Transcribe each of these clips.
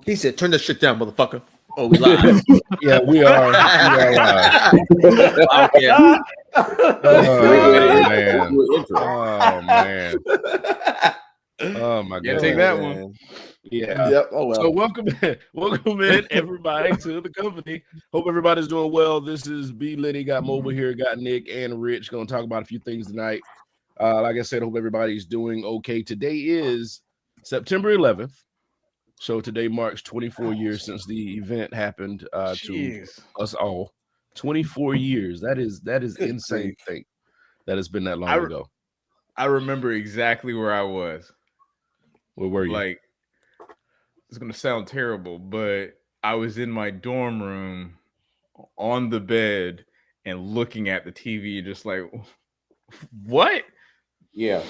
He said, "Turn that shit down, motherfucker." Oh, we live. Yeah, we are. Yeah. Oh man. Oh my god. Take that one. Yeah. Yep. Oh well. So welcome in everybody to the company. Hope everybody's doing well. This is B Liddy, got Mobile here, got Nick and Rich. Gonna talk about a few things tonight. Like I said, hope everybody's doing okay. Today is September 11th. So today marks 24 years since the event happened to us all. 24 years. That is insane thing. That has been that long ago. I remember exactly where I was. Where were you? Like, it's gonna sound terrible, but I was in my dorm room on the bed and looking at the TV, just like, what? Yeah.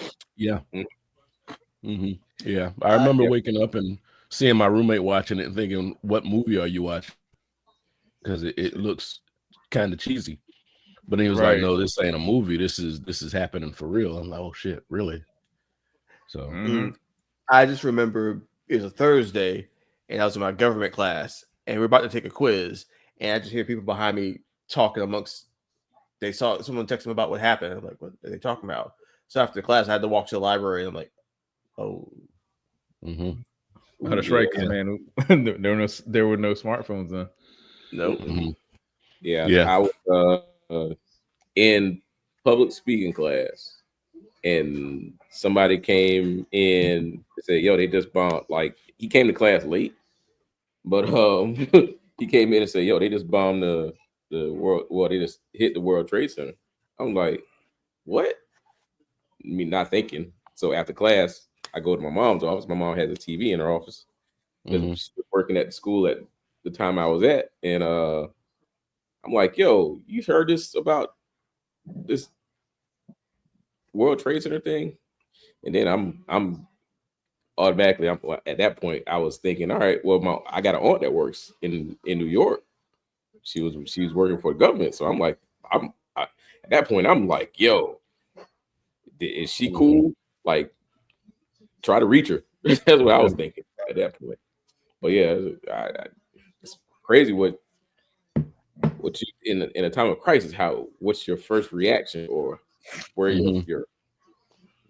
Mm-hmm. Yeah. I remember waking up and seeing my roommate watching it and thinking, what movie are you watching? Because it looks kind of cheesy. But he was like, no, this ain't a movie. This is happening for real. I'm like, oh shit, really? So I just remember it was a Thursday and I was in my government class and we were about to take a quiz and I just hear people behind me talking amongst. They saw someone text them about what happened. I'm like, what are they talking about? So after the class, I had to walk to the library and I'm like, oh. That's right, man. There were no smartphones then. Nope. Yeah. I was in public speaking class, and somebody came in and said, "Yo, they just bombed." Like, he came to class late, but he came in and said, "Yo, they just bombed the world. Well, they just hit the World Trade Center." I'm like, "What?" I mean, not thinking. So after class, I go to my mom's office. My mom has a TV in her office. She was working at the school at the time I was at, and I'm like, "Yo, you heard this about this World Trade Center thing?" And then I'm automatically, at that point, I was thinking, all right, well, I got an aunt that works in New York. She was working for the government, so I'm like, at that point, I'm like, yo, is she cool? Like, try to reach her. That's what I was thinking at that point. But yeah, it's crazy what you in a time of crisis. What's your first reaction or where your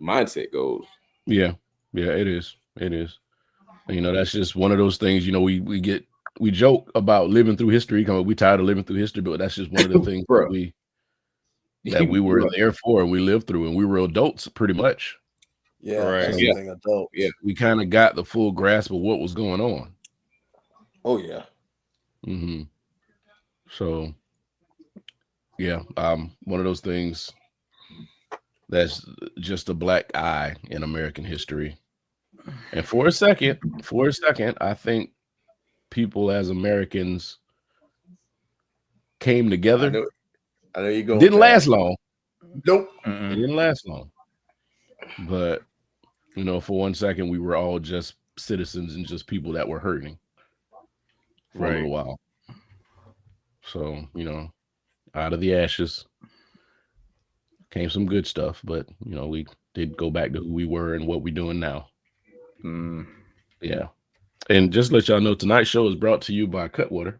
mindset goes? Yeah, it is. You know, that's just one of those things. You know, we joke about living through history. We tired of living through history, but that's just one of the things that we were there for and we lived through, and we were adults pretty much. Yeah, right. Adult. Yeah, we kind of got the full grasp of what was going on. Oh yeah. So, yeah, one of those things that's just a black eye in American history. And for a second, I think people as Americans came together. I know you're going. Didn't last long. Nope. It didn't last long. But, you know, for 1 second, we were all just citizens and just people that were hurting for a little while. So, you know, out of the ashes came some good stuff, but, you know, we did go back to who we were and what we're doing now. Yeah. And just to let y'all know, tonight's show is brought to you by Cutwater.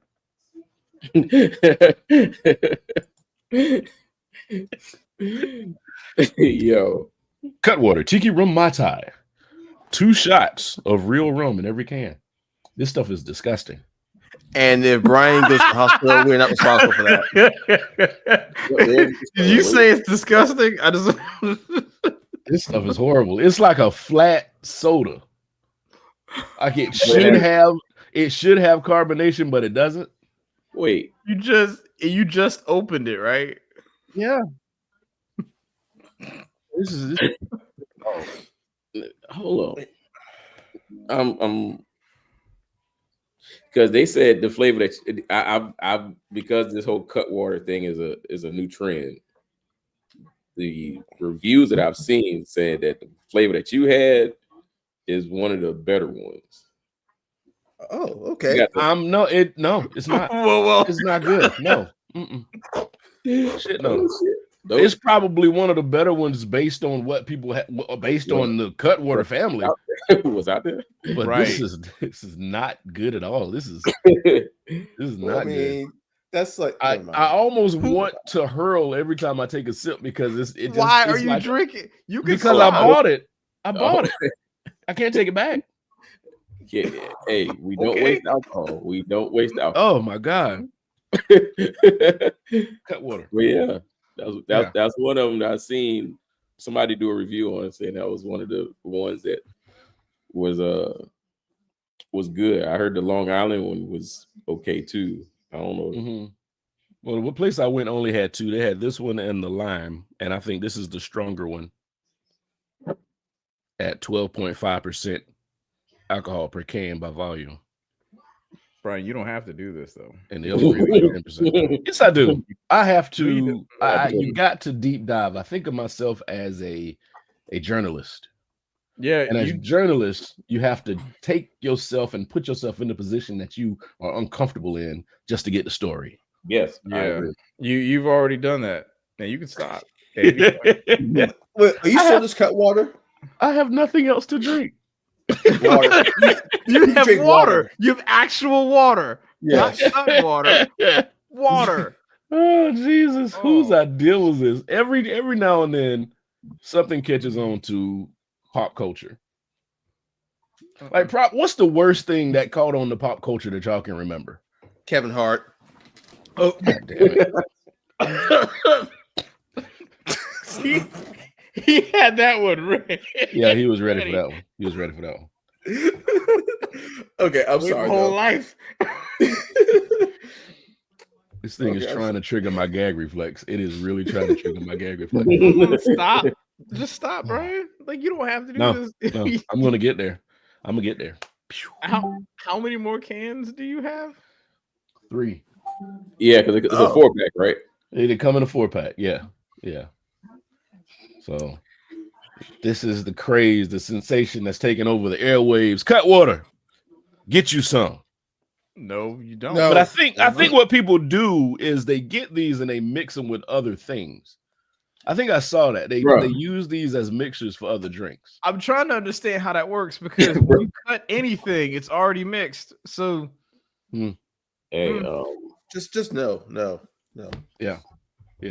Yo. Cutwater, Tiki Rum Mai Tai. 2 shots of real rum in every can. This stuff is disgusting. And if Brian goes to the hospital, we're not responsible for that. Did you say it's disgusting? This stuff is horrible. It's like a flat soda. Like it should have carbonation, but it doesn't. Wait, you just opened it, right? Yeah. This is hold on. Because they said the flavor that I because this whole Cutwater thing is a new trend. The reviews that I've seen said that the flavor that you had is one of the better ones. Oh, okay. No, it's not. Whoa. It's not good. No. Shit, no. It's probably one of the better ones based on what people based on the Cutwater family was out there. But Right. this is not good at all. This is not good. That's like I almost want to hurl every time I take a sip because it just, why it's are you like, drinking? You can because I bought it. I bought it. I can't take it back. Yeah. Hey, we don't waste alcohol. We don't waste alcohol. Oh my God. Cutwater. Well, yeah. That's one of them that I seen somebody do a review on, saying that was one of the ones that was good. I heard the Long Island one was okay too. I don't know. Mm-hmm. Well, the place I went only had two. They had this one and the lime, and I think this is the stronger one at 12.5% alcohol per can by volume. Brian, you don't have to do this though. And the other really 10%. Yes, I do. I have to. You got to deep dive. I think of myself as a journalist. Yeah, and as a journalist, you have to take yourself and put yourself in the position that you are uncomfortable in just to get the story. Yes, yeah. You've already done that. Now you can stop. Wait, are you still just Cutwater? I have nothing else to drink. Water. You have water. You have actual water. Yes. Not Cutwater. Water. Oh Jesus! Whose idea was this? Every now and then, something catches on to pop culture. Like, what's the worst thing that caught on to pop culture that y'all can remember? Kevin Hart. Oh, God damn it! He had that one ready. Yeah, he was ready for that one. He was ready for that one. Okay, I'm sorry. Whole life. This thing is trying to trigger my gag reflex. It is really trying to trigger my gag reflex. Stop. Just stop, Brian. Like, you don't have to do this. No, I'm gonna get there. I'm gonna get there. How many more cans do you have? 3. Yeah, because it's a 4-pack, right? They come in a 4-pack. Yeah. So this is the craze, the sensation that's taking over the airwaves. Cutwater, get you some. No, you don't. No, but I think what people do is they get these and they mix them with other things. I think I saw that they use these as mixtures for other drinks. I'm trying to understand how that works because when you cut anything, it's already mixed. So, just no. Yeah.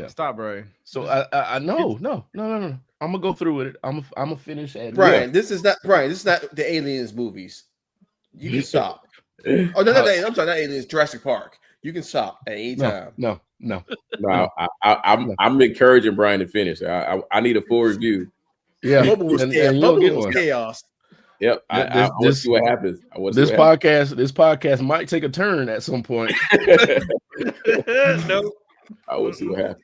Stop, Brian. So I no. I'm gonna go through with it. I'm gonna finish at Brian. This is not the Aliens movies. You can stop. Oh no, I'm sorry, not Aliens. Jurassic Park. You can stop at any time. No. I'm encouraging Brian to finish. I need a full review. Yeah, Bubba was chaos. Yep, I want to see what happens. This podcast might take a turn at some point. No. I will see what happens.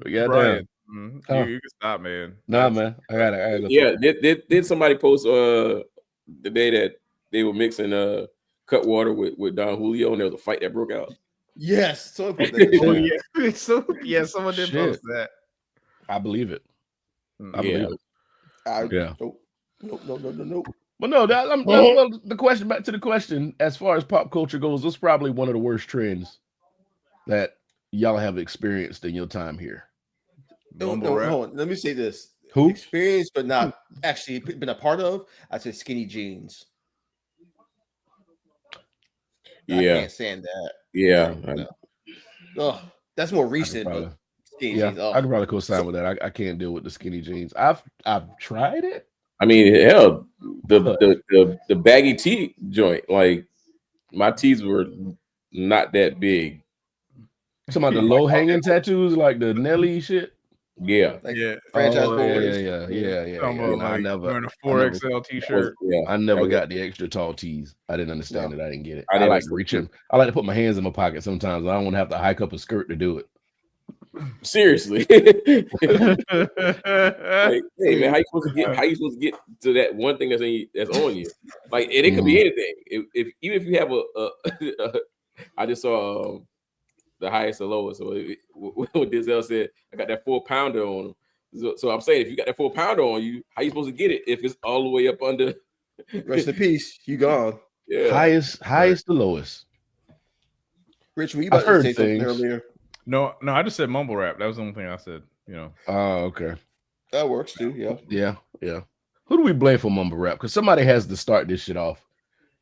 We got Brian, you can stop, man. Nah, man. I gotta go. Yeah, did somebody post the day that they were mixing Cutwater with Don Julio and there was a fight that broke out? Yes. So someone did post that. I believe it. I believe it. Nope. Well, no, well, the question, back to the question, as far as pop culture goes, this is probably one of the worst trends that y'all have experienced in your time here. No, hold on. Let me say this. Who? Experienced, but not actually been a part of. I said skinny jeans. I can't stand that. Yeah. That's more recent. I could probably co-sign with that. I can't deal with the skinny jeans. I've tried it. I mean, hell, the baggy tee joint, like my tees were not that big. Some of the low hanging tattoos, like the Nelly shit. Yeah, franchise boys. Yeah. I never wearing a 4XL t-shirt. I never got the extra tall tees. I didn't understand it. I didn't get it. I like reaching. I like to put my hands in my pocket sometimes. I don't want to have to hike up a skirt to do it. Seriously. Hey man, how you supposed to get to that one thing that's on you? Like it could be anything. If even if you have a I just saw the highest and lowest. So what Denzel said, I got that 4-pounder on him. So I'm saying, if you got that 4-pounder on you, how you supposed to get it if it's all the way up under? Rest in peace. You gone. Yeah. Highest to lowest. Rich, were you about to say something earlier? No, I just said mumble rap. That was the only thing I said. Okay. That works too. Yeah. Yeah. Who do we blame for mumble rap? Because somebody has to start this shit off.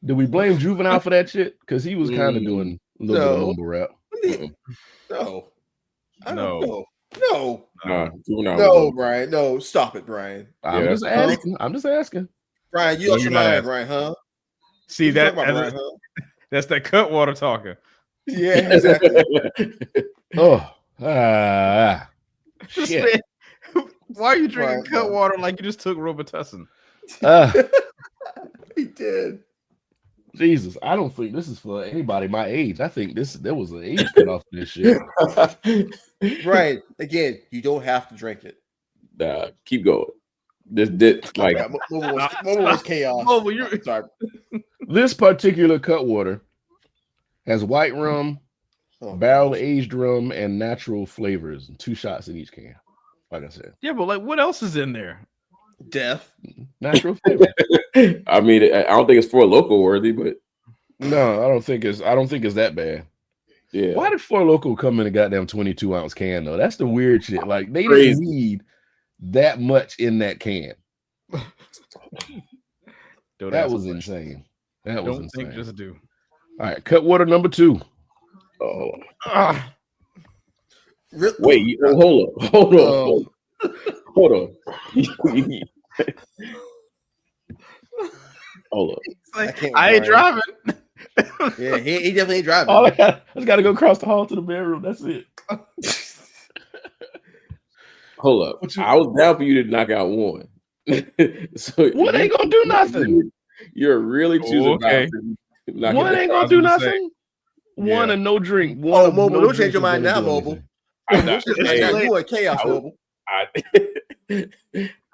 Do we blame Juvenile for that shit? Because he was kind of doing a little bit of mumble rap. No. I No. don't know. No. No, Brian. No, stop it, Brian. I'm just asking. Brian, you No, lost your you're not mind, asking. Brian, huh? See What you that? talking about, Brian, huh? That's that Cutwater talking. Yeah, exactly. Shit. Why are you drinking Right, Cutwater like you just took Robitussin? He did. Jesus, I don't think this is for anybody my age. I think there was an age cut off to this shit. Brian, again, you don't have to drink it. Nah, keep going. This like Mobile was chaos. Oh, well, you're Sorry. This particular Cutwater has white rum, barrel aged rum, and natural flavors, and 2 shots in each can. Like I said. Yeah, but like, what else is in there? Death. Natural flavor. I mean, I don't think it's for local worthy, but no, I don't think it's that bad. Yeah. Why did Four Loko come in a goddamn 22-ounce can though? That's the weird shit. Like they Crazy. didn't need that much in that can. That was insane. That was insane. Think, just do. All right, Cutwater number 2. Oh. Wait, hold on. Hold on. Hold on. I ain't driving. Yeah, he definitely ain't driving. All I just got to go across the hall to the bedroom. That's it. Hold up. I was down for you to knock out one. So one ain't gonna do nothing. You're really choosing. Okay. One ain't gonna do nothing. One and no drink. One. Mobile, don't change your mind now, Mobile. You are chaos, Mobile.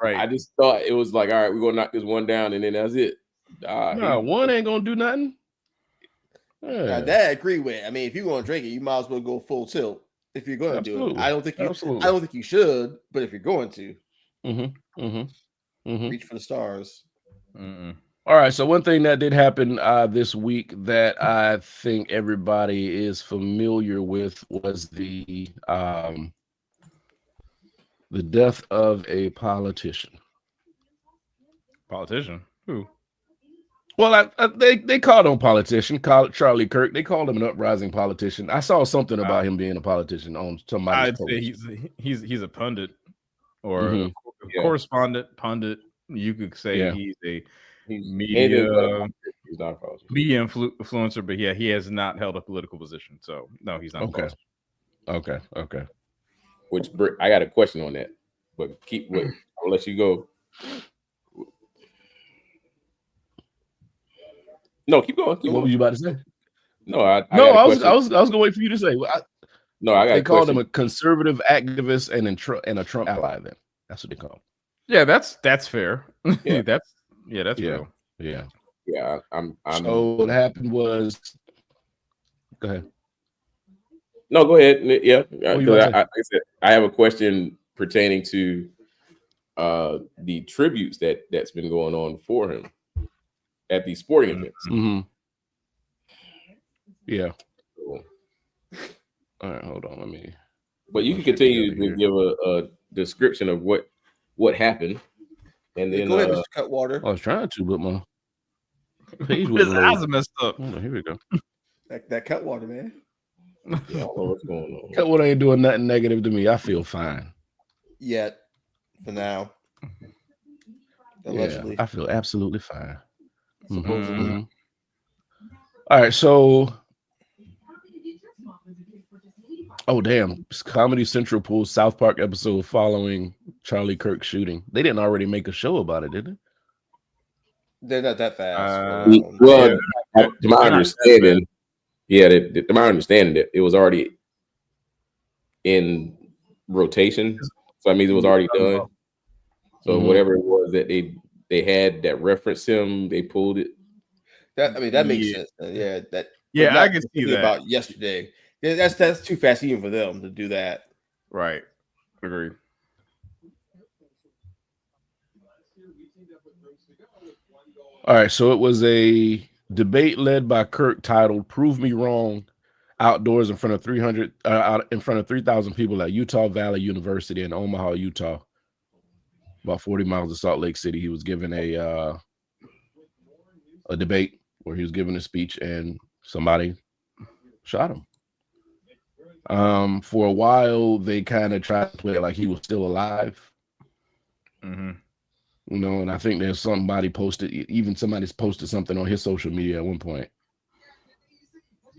Right. I just thought it was like, all right, we're gonna knock this one down, and then that's it. One ain't gonna do nothing. Now, that I agree with. I mean, if you're gonna drink it, you might as well go full tilt. If you're gonna do it, I don't think you should. But if you're going to, reach for the stars. All right. So one thing that did happen this week that I think everybody is familiar with was the death of a politician. Politician? Who? Well, they called him politician. Call it Charlie Kirk. They called him an uprising politician. I saw something about him being a politician on somebody's post. I'd say he's a pundit or a correspondent. Pundit. You could say he's a media influencer, but he has not held a political position. So no, he's not. Okay. Which I got a question on that, but I'll let you go. No, keep going. What were you about to say? No, I was going to wait for you to say. They called him a conservative activist and a Trump ally. Then that's what they call him. Yeah, that's fair. Yeah, that's real. Yeah. I'm. So what happened was, go ahead. No, go ahead. Yeah, I said I have a question pertaining to the tributes that's been going on for him at these sporting events. Mm-hmm. Yeah. All right, hold on. Let me. But you can continue to give a description of what happened, and then go ahead, Mr. Cutwater. I was trying to, but my page his eyes are messed up. Here we go. That Cutwater, man. Yeah, I don't know what's going on. Cutwater ain't doing nothing negative to me. I feel fine. Yet, for now. Allegedly. Yeah, I feel absolutely fine. Mm-hmm. All right, so damn, Comedy Central pulls South Park episode following Charlie Kirk shooting. They didn't already make a show about it, did they? They're not that fast. To my understanding, that it was already in rotation. So that means it was already done. So whatever it was that they had that referenced him, they pulled it. That makes sense. Yeah, I can see that. About yesterday. Yeah, that's too fast even for them to do that. Right. Agreed. All right, so it was a debate led by Kirk titled "Prove Me Wrong," outdoors in front of 3,000 people at Utah Valley University in Omaha, Utah, about 40 miles of Salt Lake City. He was given a debate where he was giving a speech, and somebody shot him. For a while, they kind of tried to play it like he was still alive. Mm-hmm. You know, and I think there's somebody's posted something on his social media at one point.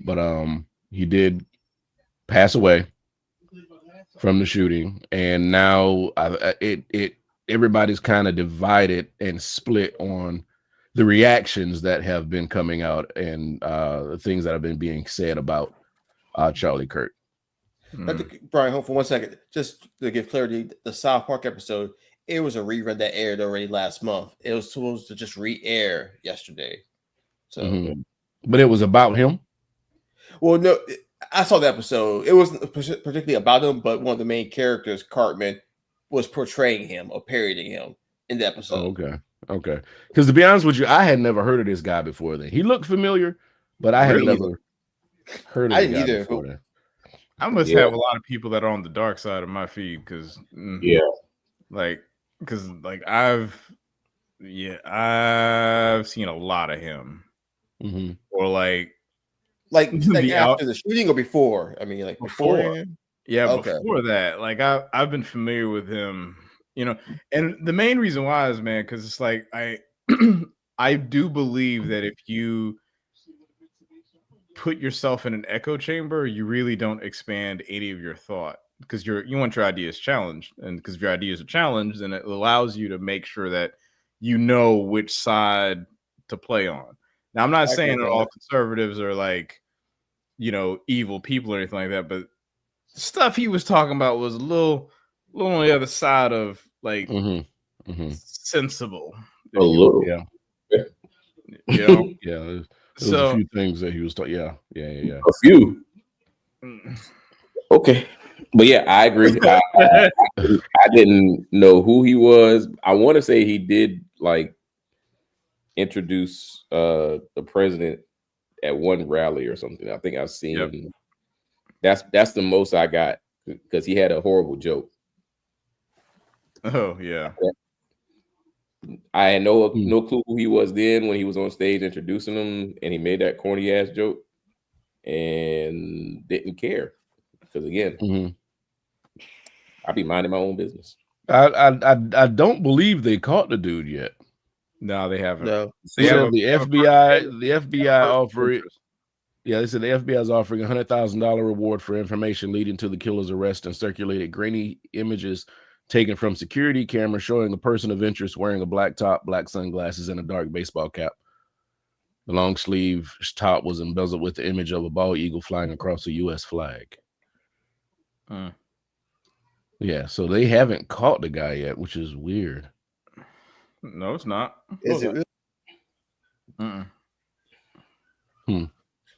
But he did pass away from the shooting, and now everybody's kind of divided and split on the reactions that have been coming out and the things that have been being said about Charlie Kirk. Brian, hold for 1 second, just to give clarity. The South Park episode, it was a rerun that aired already last month. It was supposed to just re-air yesterday. So, but it was about him. Well, no, I saw the episode. It wasn't particularly about him, but one of the main characters, Cartman, was portraying him or parodying him in the episode. Oh, okay. Because to be honest with you, I had never heard of this guy before then. He looked familiar, but I had never heard of him before then. I must have a lot of people that are on the dark side of my feed because I've seen a lot of him, or like after the shooting or before. I mean, like before. Before that, like I've been familiar with him, you know, and the main reason why is, man, because it's like I do believe that if you put yourself in an echo chamber, you really don't expand any of your thought, because you want your ideas challenged, and because if your ideas are challenged, then it allows you to make sure that you know which side to play on. Now, I'm not saying that all conservatives are like, you know, evil people or anything like that, but the stuff he was talking about was a little on the other side of like sensible. A little, you know? Yeah. There was a few things that he was talking. Yeah. A few. Okay. But yeah, I agree. I didn't know who he was. I want to say he did like introduce the president at one rally or something. I think I've seen that's the most I got, because he had a horrible joke. Oh yeah. I had no clue who he was then when he was on stage introducing him, and he made that corny ass joke and didn't care, because again, I be minding my own business. I don't believe they caught the dude yet. No, they haven't. No. They said the FBI offered. Yeah, they said the FBI is offering $100,000 reward for information leading to the killer's arrest, and circulated grainy images taken from security cameras showing a person of interest wearing a black top, black sunglasses, and a dark baseball cap. The long sleeve top was embezzled with the image of a bald eagle flying across a U.S. flag. Yeah, so they haven't caught the guy yet, which is weird. No, it's not. Is it really?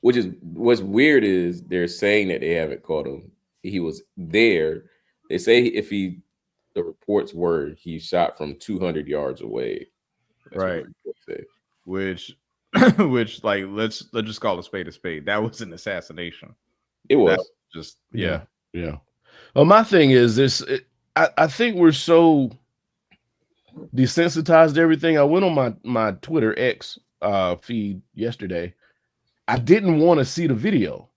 Which is what's weird is they're saying that they haven't caught him. He was there. They say the reports were he shot from 200 yards away. That's right. Which like let's just call a spade. That was an assassination. It was. That's just yeah. Well, my thing is this. I think we're so desensitized to everything. I went on my Twitter X feed yesterday. I didn't want to see the video.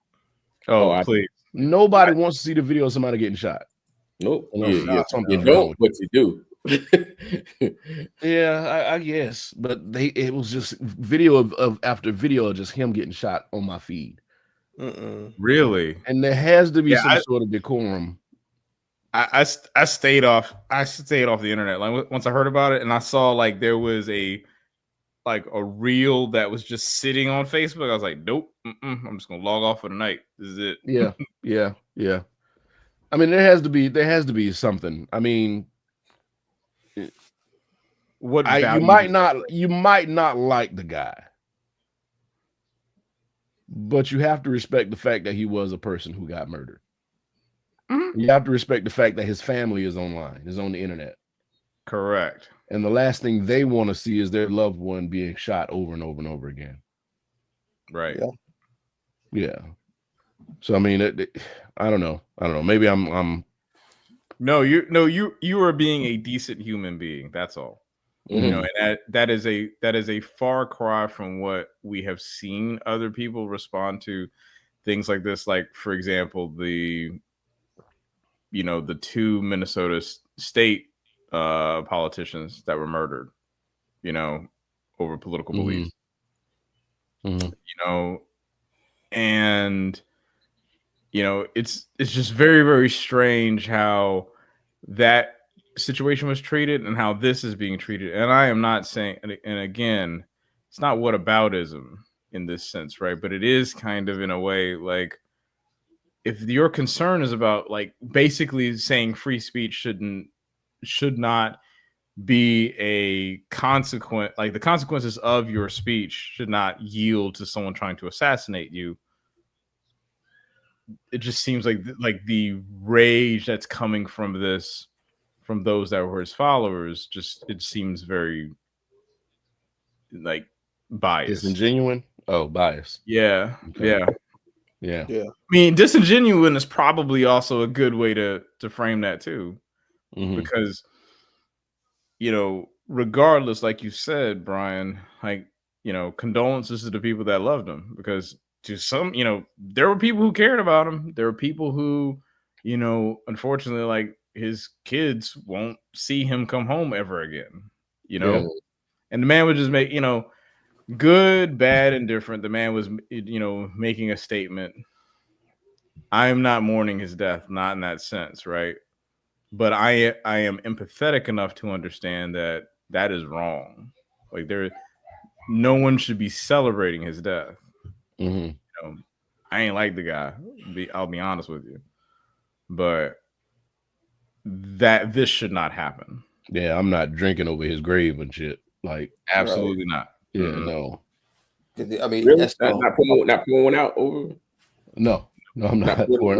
Please. Nobody wants to see the video of somebody getting shot. Nope. You don't, but you do. Yeah, I guess. But it was just video of after video of just him getting shot on my feed. Really? And there has to be some sort of decorum. I stayed off the internet. Like once I heard about it, and I saw like there was a reel that was just sitting on Facebook. I was like, nope, I'm just gonna log off for the night. This is it. Yeah. I mean, there has to be something. I mean, you might not like the guy, but you have to respect the fact that he was a person who got murdered. You have to respect the fact that his family is online, is on the internet. Correct. And the last thing they want to see is their loved one being shot over and over and over again. Right. Yeah. So I mean, I don't know. Maybe I'm. No, you are being a decent human being. That's all. You know, and that is a far cry from what we have seen other people respond to things like this. Like, for example, the two Minnesota state politicians that were murdered, over political beliefs. And it's just very, very strange how that situation was treated and how this is being treated. And I am not saying, and again, it's not whataboutism in this sense, right? But it is kind of in a way like, if your concern is about like basically saying free speech should not be a consequence, like the consequences of your speech should not yield to someone trying to assassinate you. It just seems like the rage that's coming from those that were his followers, it seems very like biased. Disingenuous? Oh, biased. Yeah. Okay. Yeah. I mean, disingenuous is probably also a good way to frame that too. Because, regardless, like you said, Brian, like, condolences to the people that loved him, because to some, there were people who cared about him. There were people who, unfortunately, like his kids won't see him come home ever again, and the man would just make, good, bad, and different. The man was, making a statement. I am not mourning his death, not in that sense, right? But I am empathetic enough to understand that is wrong. Like, no one should be celebrating his death. I ain't like the guy. I'll be honest with you, but this should not happen. Yeah, I'm not drinking over his grave and shit. Like, absolutely not. Yeah, no. I mean, really? Not pouring one out over. No, I'm not pouring.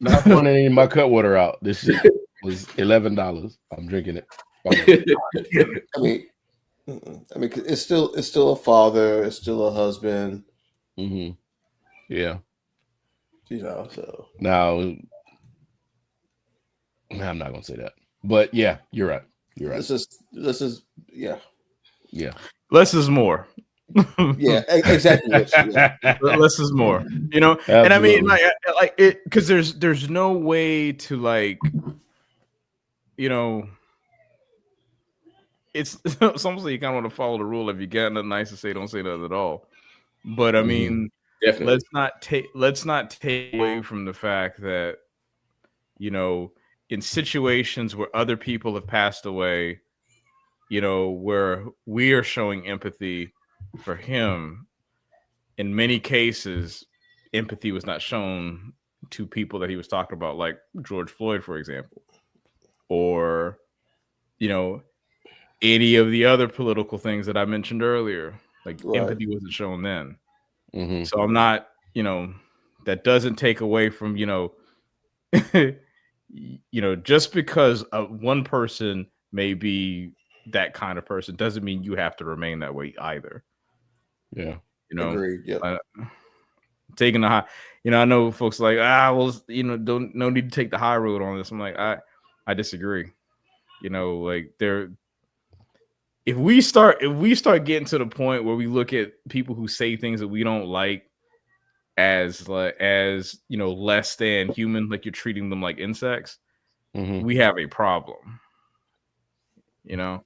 Not pouring any of my cut water out. This shit was $11. I'm drinking it. I mean, it's still a father. It's still a husband. Yeah. So now, I'm not gonna say that, but yeah, you're right. This is yeah. Less is more. Yeah, exactly. Less is more. Absolutely. And I mean, like it, because there's no way to like, it's almost like you kind of want to follow the rule. If you got nothing nice to say, don't say nothing at all. But I mean, definitely. let's not take away from the fact that, in situations where other people have passed away, where we are showing empathy for him, in many cases, empathy was not shown to people that he was talking about, like George Floyd, for example, or, any of the other political things that I mentioned earlier. Like, empathy wasn't shown then. So I'm not, that doesn't take away from, just because one person may be that kind of person doesn't mean you have to remain that way either. Yeah. Agreed. Yeah. Taking the high, I know folks like, no need to take the high road on this. I'm like, I disagree. Like if we start getting to the point where we look at people who say things that we don't like as less than human, like you're treating them like insects, we have a problem. Yeah.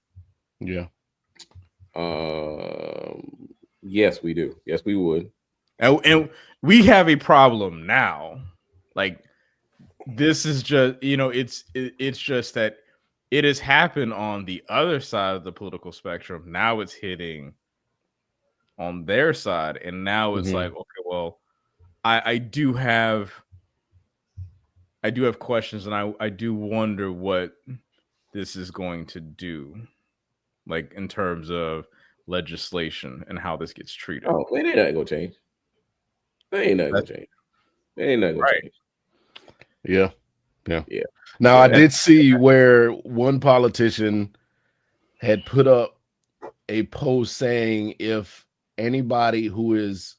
Yes, we do. Yes, we would. And we have a problem now. Like, this is just, it's just that it has happened on the other side of the political spectrum. Now it's hitting on their side. And now it's like, okay, well, I do have questions, and I do wonder what this is going to do, like in terms of legislation and how this gets treated. Oh, it ain't gonna change. Ain't nothing gonna change. Ain't nothing gonna change. Yeah. Now, I did see where one politician had put up a post saying if anybody who is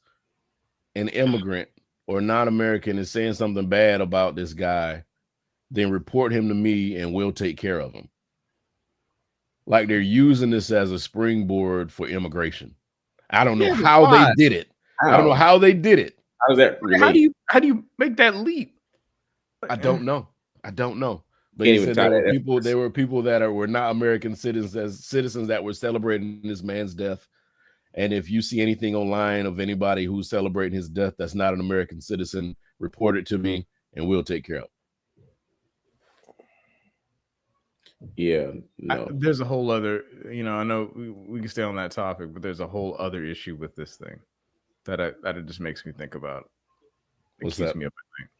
an immigrant or non-American is saying something bad about this guy, then report him to me and we'll take care of him. Like they're using this as a springboard for immigration. I don't know how they did it. I don't know how they did it. How does that relate? How do you make that leap? I don't know. But he said there were people that were not American citizens that were celebrating this man's death. And if you see anything online of anybody who's celebrating his death that's not an American citizen, report it to me and we'll take care of it. Yeah, no. There's a whole other, I know we can stay on that topic, but there's a whole other issue with this thing that it just makes me think about. What's that? Me up at night.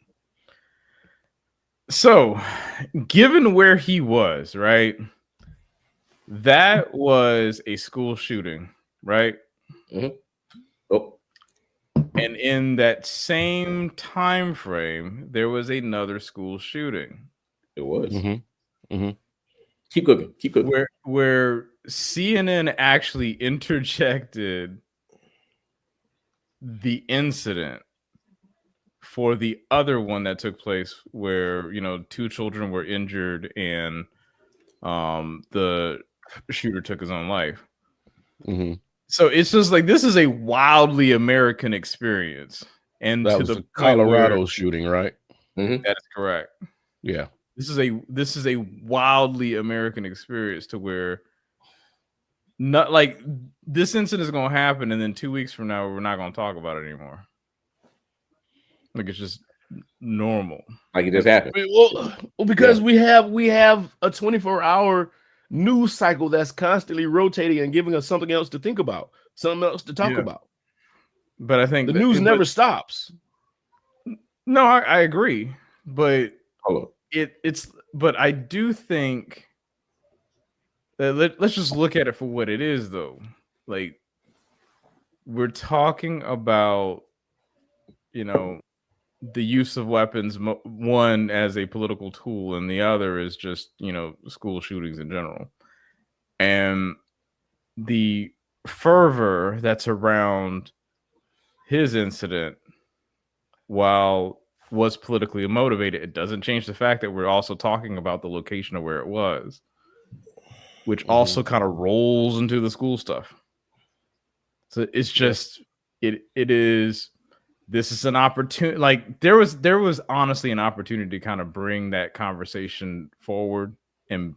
So, given where he was, right? That was a school shooting, right? Mm-hmm. Oh. And in that same time frame, there was another school shooting. It was. Mm-hmm. Mm-hmm. Keep cooking. Where CNN actually interjected the incident for the other one that took place where, 2 children were injured and the shooter took his own life. Mm-hmm. So it's just like, this is a wildly American experience. And that was the Colorado shooting, right? Mm-hmm. That is correct. Yeah. This is a wildly American experience to where not like this incident is going to happen. And then 2 weeks from now, we're not going to talk about it anymore. Like it's just normal. Like it just happened. Well, because we have a 24-hour news cycle that's constantly rotating and giving us something else to think about, something else to talk about. But I think the news never stops. No, I agree. But hold on. But I do think that let's just look at it for what it is, though. Like we're talking about, the use of weapons, one as a political tool, and the other is just, school shootings in general. And the fervor that's around his incident, while was politically motivated, it doesn't change the fact that we're also talking about the location of where it was, which also kind of rolls into the school stuff. So it's just, this is an opportunity. Like there was honestly an opportunity to kind of bring that conversation forward and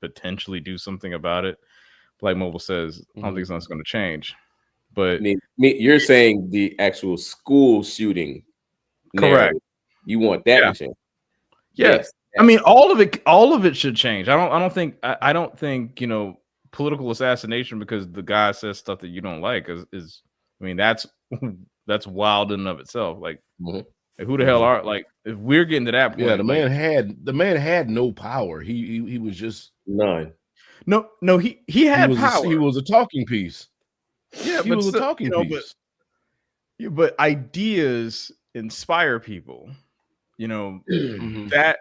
potentially do something about it. Like Mobile says, I don't think something's going to change. But you're saying the actual school shooting. Correct. You want that to change? Yes. I mean, all of it should change. I don't think political assassination because the guy says stuff that you don't like is that's wild in and of itself. Like, who the hell are like if we're getting to that point? Yeah, the man had no power. He was just none. No, he had power. He was a talking piece. Yeah, he was a talking piece. But ideas inspire people. That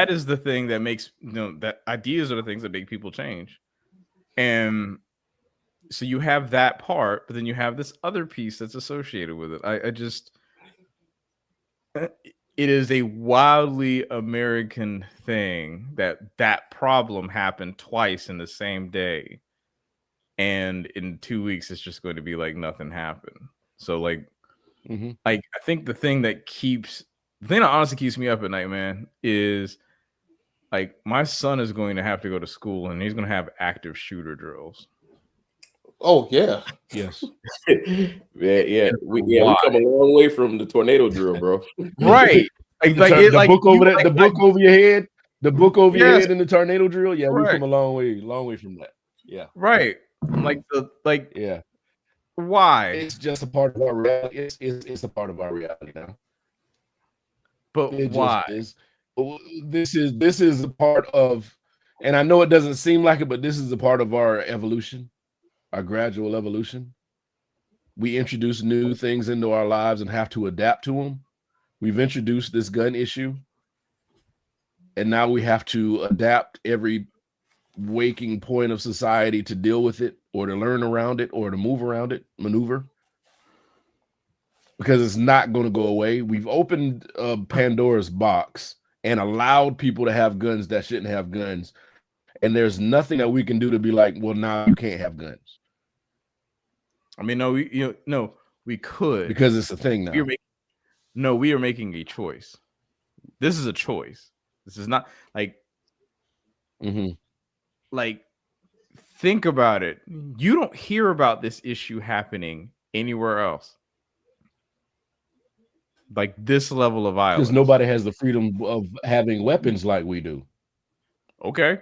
is the thing that makes that ideas are the things that make people change. And so you have that part, but then you have this other piece that's associated with it. It is a wildly American thing that problem happened twice in the same day. And in 2 weeks, it's just going to be like nothing happened. So like I think the thing that honestly keeps me up at night, man, is like my son is going to have to go to school and he's going to have active shooter drills. Oh yeah, yes, yeah. We come a long way from the tornado drill, bro. Right, the book over there, the book over your head, the book over your head, and the tornado drill. Yeah, we come a long way from that. Yeah, right. Yeah. Why? It's just a part of our reality. It's a part of our reality now. But why? This is a part of, and I know it doesn't seem like it, but this is a part of our evolution, our gradual evolution. We introduce new things into our lives and have to adapt to them. We've introduced this gun issue, and now we have to adapt every waking point of society to deal with it or to learn around it or to move around it, maneuver. because it's not going to go away. We've opened Pandora's box and allowed people to have guns that shouldn't have guns. And there's nothing that we can do to be like, well, now you can't have guns. I mean, no, we could, because it's a thing now. We are making a choice. This is a choice. This is not like, like, think about it. You don't hear about this issue happening anywhere else. Like this level of violence. Because nobody has the freedom of having weapons like we do. Okay.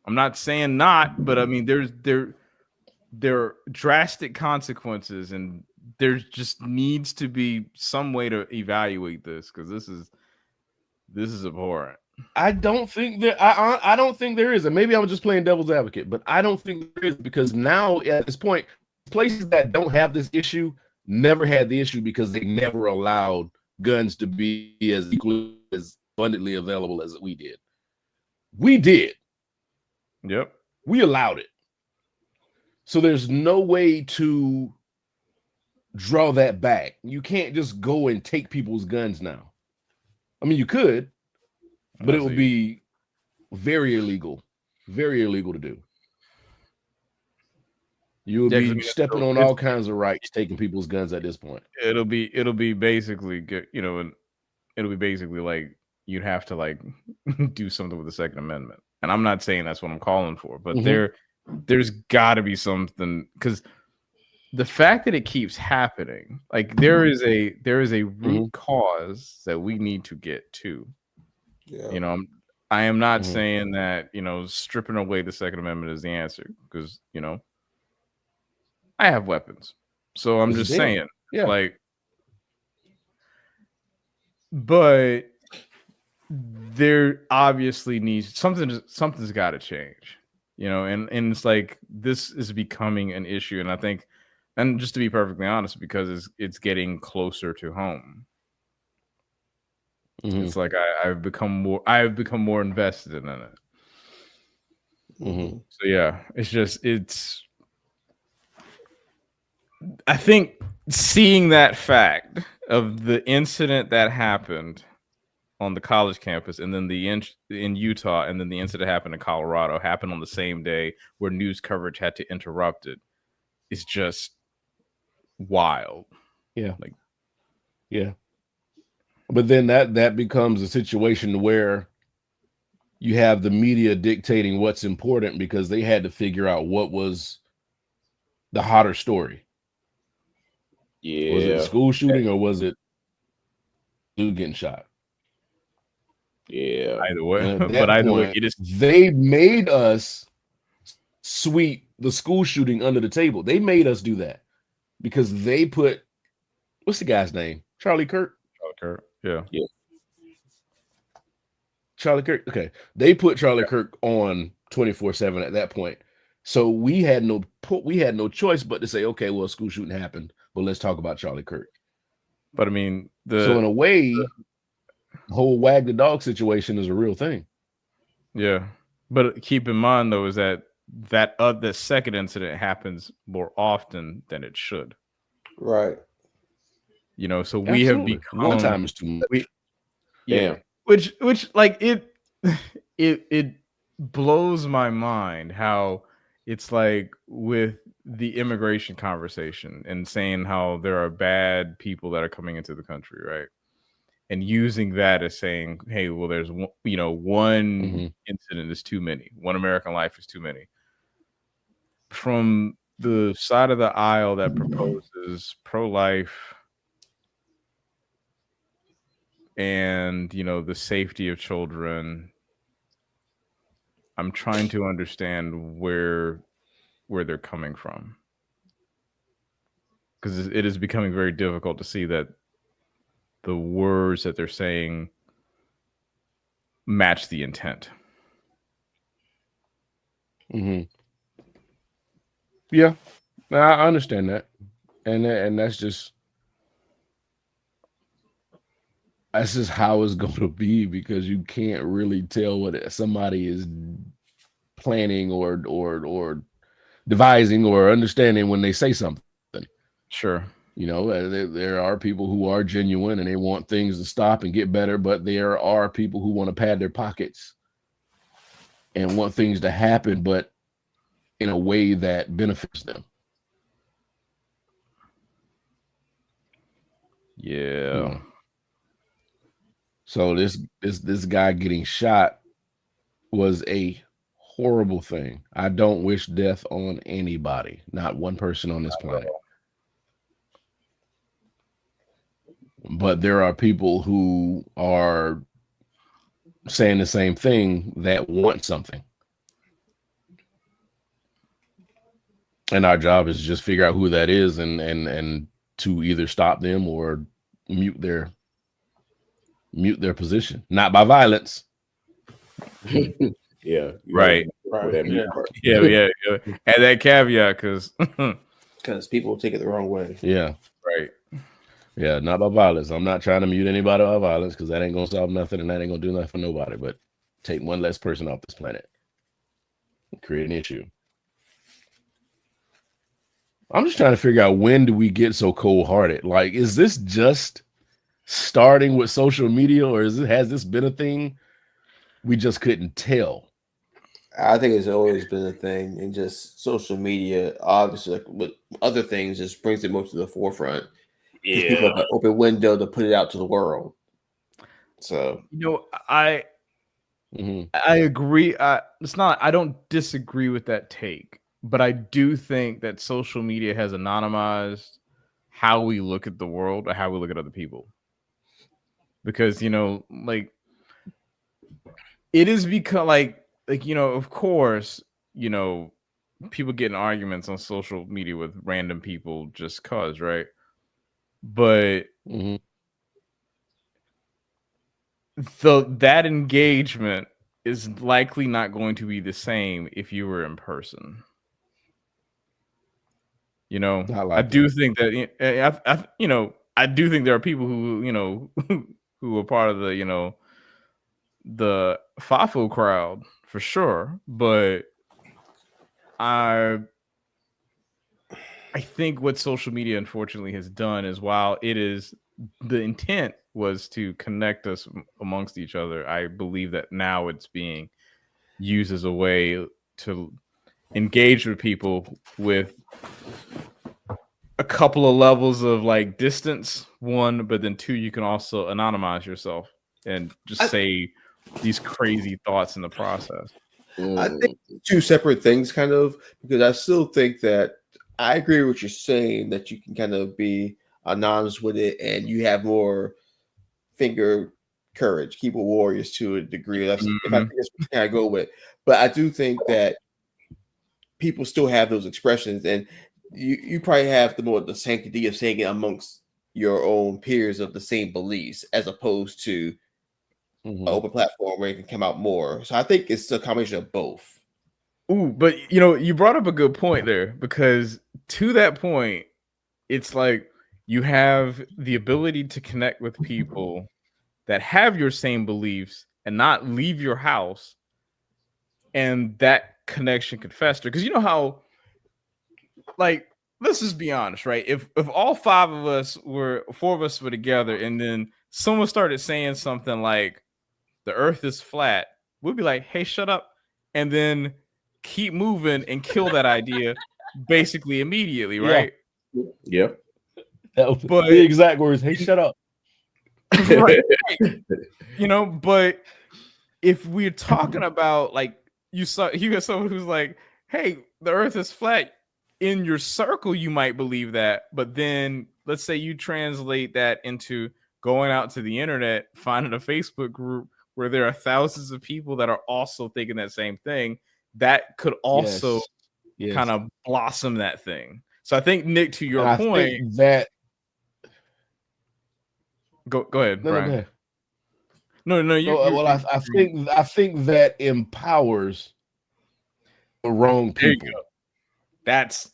I'm not saying not, but I mean, there are drastic consequences, and there just needs to be some way to evaluate this, because this is abhorrent. I don't think that I don't think there is, and maybe I'm just playing devil's advocate, but I don't think there is, because now at this point, places that don't have this issue never had the issue because they never allowed guns to be as equally as abundantly available as we did. We did. Yep. We allowed it. So there's no way to draw that back. You can't just go and take people's guns now. I mean, you could, but it would be very illegal to do. You would be stepping on all kinds of rights, taking people's guns at this point. It'll be basically good, and it'll be basically like you'd have to like do something with the Second Amendment. And I'm not saying that's what I'm calling for, but there's got to be something, because the fact that it keeps happening, like there is a root cause that we need to get to. Yeah. I am not saying that stripping away the Second Amendment is the answer, because I have weapons, so I'm just saying, like, but there obviously needs something's got to change, and it's like this is becoming an issue, and I think, and just to be perfectly honest, because it's getting closer to home. It's like I've become more invested in it. So yeah, I think seeing that fact of the incident that happened on the college campus, and then in Utah, and then the incident happened in Colorado, happened on the same day, where news coverage had to interrupt it, is just wild. Yeah. But then that becomes a situation where you have the media dictating what's important, because they had to figure out what was the hotter story. Yeah. Was it a school shooting, or was it dude getting shot? Yeah. Either way. But either way, they made us sweep the school shooting under the table. They made us do that because they put, what's the guy's name? Charlie Kirk. Yeah. Charlie Kirk. Okay. They put Charlie Kirk on 24/7 at that point. So we had no choice but to say, okay, well, school shooting happened, but let's talk about Charlie Kirk. But I mean, so in a way, the whole wag the dog situation is a real thing. Yeah. But keep in mind, though, is that the second incident happens more often than it should. Right. So we have become, one time is too much. Which like it blows my mind how it's like with the immigration conversation and saying how there are bad people that are coming into the country, right? And using that as saying, hey, well, there's one incident is too many. One American life is too many. From the side of the aisle that proposes pro-life and the safety of children, I'm trying to understand where they're coming from, because it is becoming very difficult to see that the words that they're saying match the intent. Yeah, I understand that, and that's just how it's going to be, because you can't really tell what somebody is planning or devising or understanding when they say something. Sure. You know, there are people who are genuine and they want things to stop and get better, but there are people who want to pad their pockets and want things to happen, but in a way that benefits them. Yeah. So this guy getting shot was a horrible thing. I don't wish death on anybody, not one person on this planet. But there are people who are saying the same thing that want something. And our job is just figure out who that is and to either stop them or mute their position, not by violence. Yeah. Right. Yeah. Add that caveat because people take it the wrong way. Yeah. Right. Yeah, not by violence. I'm not trying to mute anybody by violence because that ain't gonna solve nothing and that ain't gonna do nothing for nobody. But take one less person off this planet and create an issue. I'm just trying to figure out, when do we get so cold-hearted? Like, is this just starting with social media, or has this been a thing we just couldn't tell? I think it's always been a thing, and just social media, obviously, like with other things, just brings it more to the forefront. Yeah, people have an open window to put it out to the world. So, I agree. I don't disagree with that take, but I do think that social media has anonymized how we look at the world or how we look at other people. Because, like, it is because like, of course, people get in arguments on social media with random people just cause, right? But that engagement is likely not going to be the same if you were in person. I do think that I do think there are people who who are part of the the FAFO crowd for sure, but I think what social media unfortunately has done is, while it is the intent was to connect us amongst each other, I believe that now it's being used as a way to engage with people with a couple of levels of like distance, one, but then two, you can also anonymize yourself and just say these crazy thoughts in the process. I think two separate things, kind of, because I still think that I agree with what you're saying, that you can kind of be anonymous with it and you have more finger courage, keyboard warriors to a degree. If I think that's what I go with. But I do think that people still have those expressions, and you probably have the sanctity of saying it amongst your own peers of the same beliefs, as opposed to an open platform where it can come out more. So I think it's a combination of both. Ooh, but you brought up a good point there, because to that point, it's like you have the ability to connect with people that have your same beliefs and not leave your house, and that connection could fester. Because you know how, like, let's just be honest, right? If all four of us were together, and then someone started saying something like the earth is flat, we'd be like, hey, shut up, and then keep moving and kill that idea basically immediately, right? Yep. That was the exact words. Hey, shut up. Right. But if we're talking about, like, you got someone who's like, hey, the earth is flat, in your circle you might believe that, but then let's say you translate that into going out to the internet, finding a Facebook group where there are thousands of people that are also thinking that same thing, that could also kind of blossom that thing. So I think, Nick, to your point, that go ahead, Brian. No. I think that empowers the wrong people. That's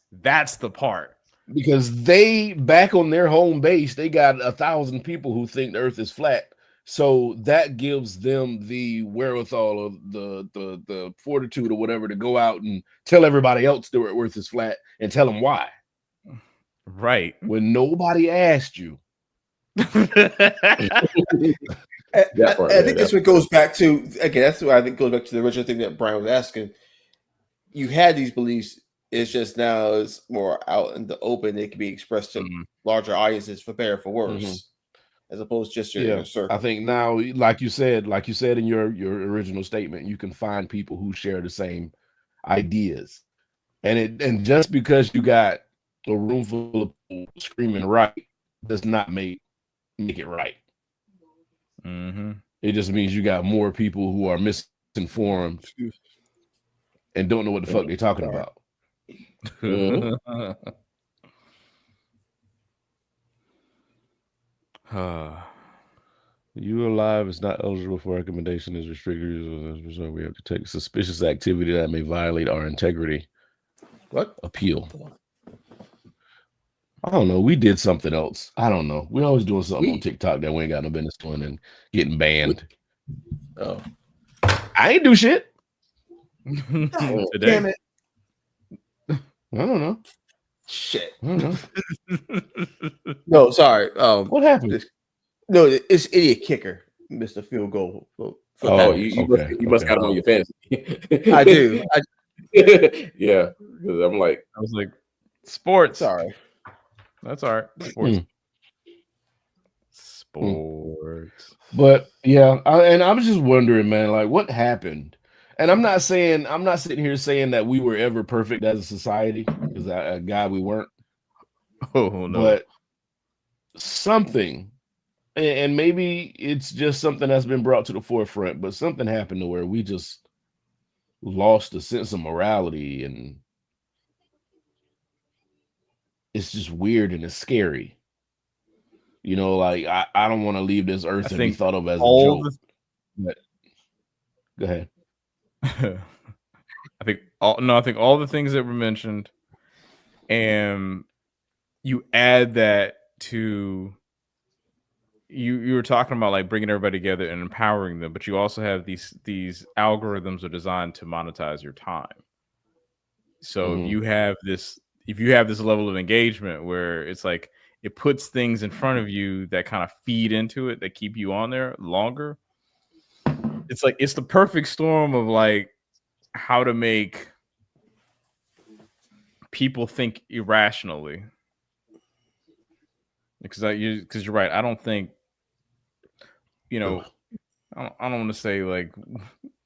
the part, because they, back on their home base, they got 1,000 people who think the earth is flat. So that gives them the wherewithal of the fortitude or whatever to go out and tell everybody else the earth is flat and tell them why. Right. when nobody asked you. I think this one goes back to, again, that's why I think goes back to the original thing that Brian was asking. You had these beliefs, it's just now it's more out in the open. They can be expressed to larger audiences, for better or for worse, as opposed to just your inner circle. I think now, like you said in your original statement, you can find people who share the same ideas, and just because you got a room full of people screaming right does not make it right. It just means you got more people who are misinformed and don't know what the fuck they're talking about. You alive is not eligible for recommendation is restricted. So we have to take suspicious activity that may violate our integrity. What? Appeal. I don't know. We did something else. I don't know. We're always doing something on TikTok that we ain't got no business doing and getting banned. Oh, I ain't do shit. Oh, damn it. I don't know. Shit. I don't know. No, sorry. What happened? It's idiot kicker, Mr. Field Goal. You must got him on your fantasy. I do. Yeah, because I was like, sports. Sorry. That's all right. Sports. But yeah, I was just wondering, man, like what happened? And I'm not sitting here saying that we were ever perfect as a society, because God, we weren't. Oh no. But something, and maybe it's just something that's been brought to the forefront, but something happened to where we just lost a sense of morality, and it's just weird and it's scary. You know, like I don't want to leave this earth and be thought of as a joke. But go ahead. I think all the things that were mentioned, and you add that to you were talking about like bringing everybody together and empowering them, but you also have these algorithms are designed to monetize your time. So if you have this level of engagement where it's like it puts things in front of you that kind of feed into it, that keep you on there longer. It's like it's the perfect storm of like how to make people think irrationally. Because you're right. I don't think, I don't want to say like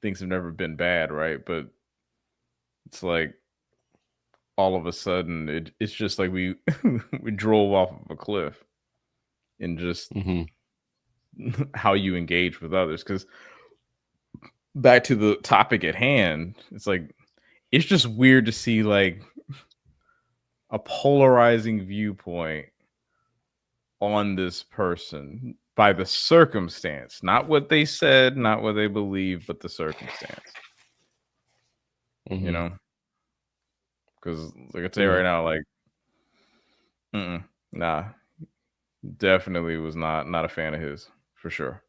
things have never been bad, right? But it's like all of a sudden it's just like we drove off of a cliff, and just how you engage with others. Because back to the topic at hand, it's like it's just weird to see like a polarizing viewpoint on this person by the circumstance, not what they said, not what they believe, but the circumstance. You know, because like I tell you right now, like, nah, definitely was not a fan of his, for sure.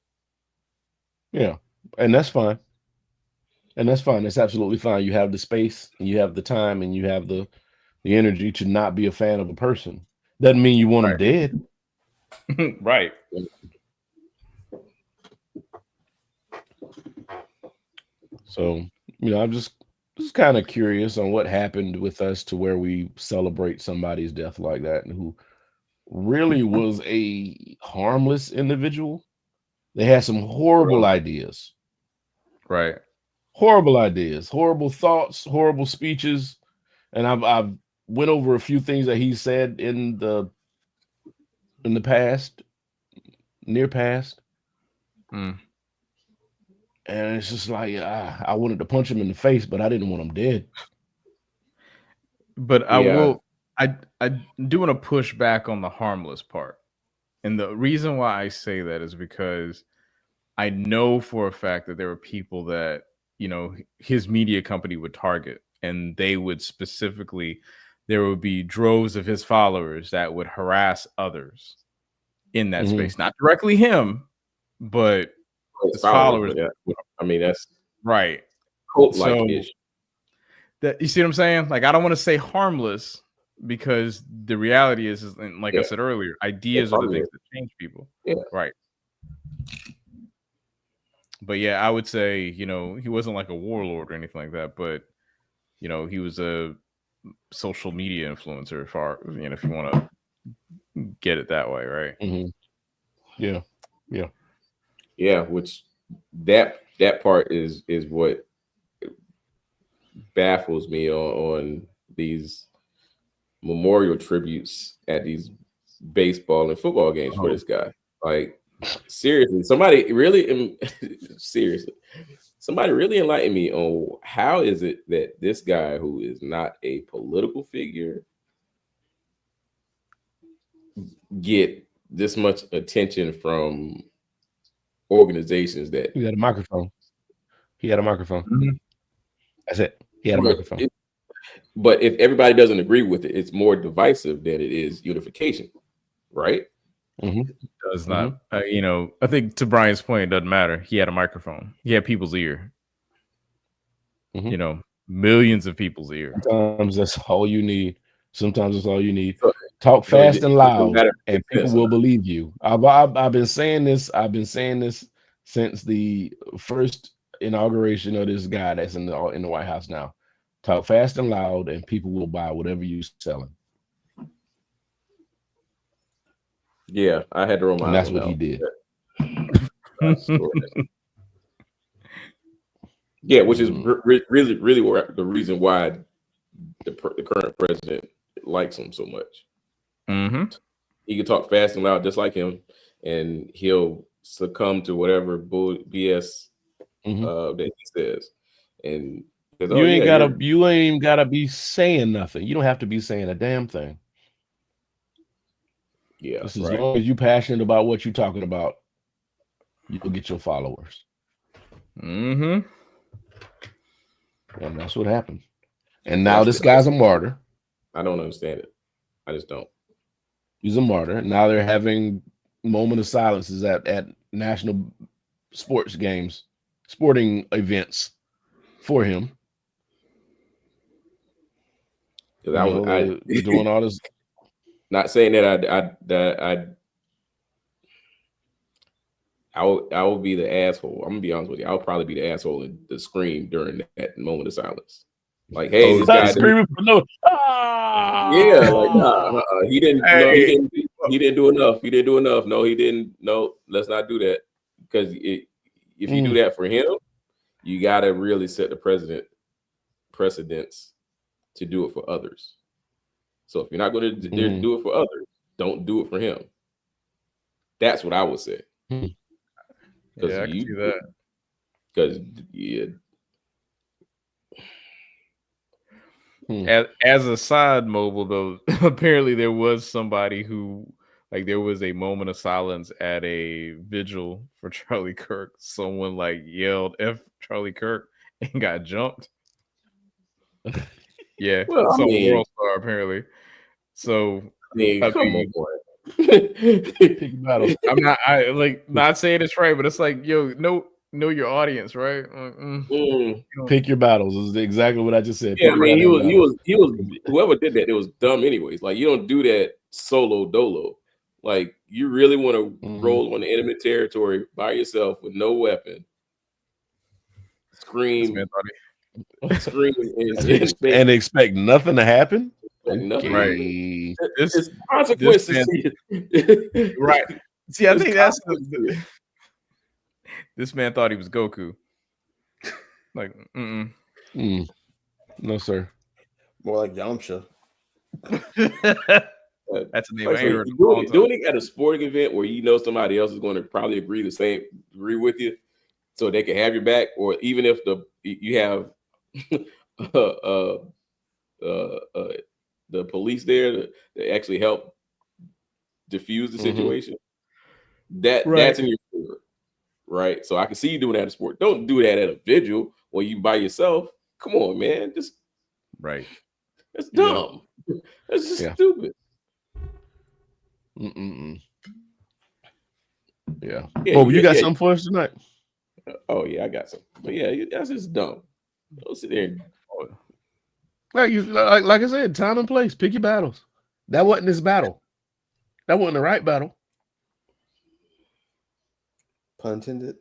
Yeah, and that's fine. It's absolutely fine. You have the space, and you have the time, and you have the energy to not be a fan of a person. Doesn't mean you want them dead. Right. So, I'm just kind of curious on what happened with us to where we celebrate somebody's death like that, and who really was a harmless individual. They had some horrible ideas. Right. Horrible ideas, horrible thoughts, horrible speeches. And I've went over a few things that he said in the past, near past. And it's just like I wanted to punch him in the face, but I didn't want him dead. But I do want to push back on the harmless part. And the reason why I say that is because I know for a fact that there are people that, his media company would target, and they would specifically, there would be droves of his followers that would harass others in that space, not directly him, but his followers. Yeah. I mean, that's right. Cult-like ish. That, you see what I'm saying? Like, I don't want to say harmless because the reality is like I said earlier, ideas are the things that change people. Yeah. Right. But yeah, I would say, you know, he wasn't like a warlord or anything like that, but you know, he was a social media influencer, if you want to get it that way, right? Mm-hmm. Yeah. Which that part is what baffles me on these memorial tributes at these baseball and football games for this guy. Like, seriously, somebody really enlighten me on how is it that this guy, who is not a political figure, get this much attention from organizations that he had a microphone. Mm-hmm. That's it. He had a microphone. But if everybody doesn't agree with it, it's more divisive than it is unification, right? Mm-hmm. It does not. You know, I think to Brian's point, it doesn't matter. He had a microphone. He had people's ear. Mm-hmm. You know, millions of people's ear. Sometimes that's all you need. Talk fast and loud, and people will believe you. I've been saying this. Since the first inauguration of this guy that's in the White House now. Talk fast and loud, and people will buy whatever you're selling. Yeah, I had to roll my. And that's what he did. Yeah, which is really the reason why the current president likes him so much. Mm-hmm. He can talk fast and loud just like him, and he'll succumb to whatever BS that he says. And you ain't gotta be saying nothing. You don't have to be saying a damn thing. Yeah, as long as you're passionate about what you're talking about, you'll get your followers. Mm-hmm. And that's what happened. And now this guy's a martyr. I don't understand it. I just don't. He's a martyr. Now they're having moment of silences at national sporting events for him. I doing all this. Not saying that I will be the asshole. I'm gonna be honest with you. I'll probably be the asshole in the scream during that moment of silence. Like, hey, this guy screaming for no. Yeah, like he didn't. Hey. No, he didn't do enough. He didn't do enough. No, he didn't. No, let's not do that. Because if you do that for him, you gotta really set the precedence to do it for others. So if you're not going to do it for others, don't do it for him. That's what I would say. Yeah, I can see that. Because As a side mobile, though, apparently there was somebody who, like, there was a moment of silence at a vigil for Charlie Kirk. Someone yelled "F Charlie Kirk" and got jumped. Yeah, well, some world star apparently. So come on, boy. I'm not saying it's right, but it's like, yo, know your audience, right? Pick your battles is exactly what I just said. Yeah, I mean, he was whoever did that, it was dumb anyways. Like, you don't do that solo dolo. Like, you really want to roll on the enemy territory by yourself with no weapon, scream and expect nothing to happen. Nothing. Right. It's consequences. Right. See, I think that's this man thought he was Goku. Like, no, sir. More like Yamcha. That's a name I ain't heard. Doing it at a sporting event where you know somebody else is going to probably agree with you, so they can have your back, or even if you have the police there to actually help diffuse the situation. That's in your favor, right? So I can see you doing that at a sport. Don't do that at a vigil or you by yourself. Come on, man. Just right. That's dumb. Yeah. That's just stupid. Yeah. Oh, you got something for us tonight? Oh yeah, I got some. But yeah, that's just dumb. Don't sit there. Like I said, time and place. Pick your battles. That wasn't his battle. That wasn't the right battle. Pun intended.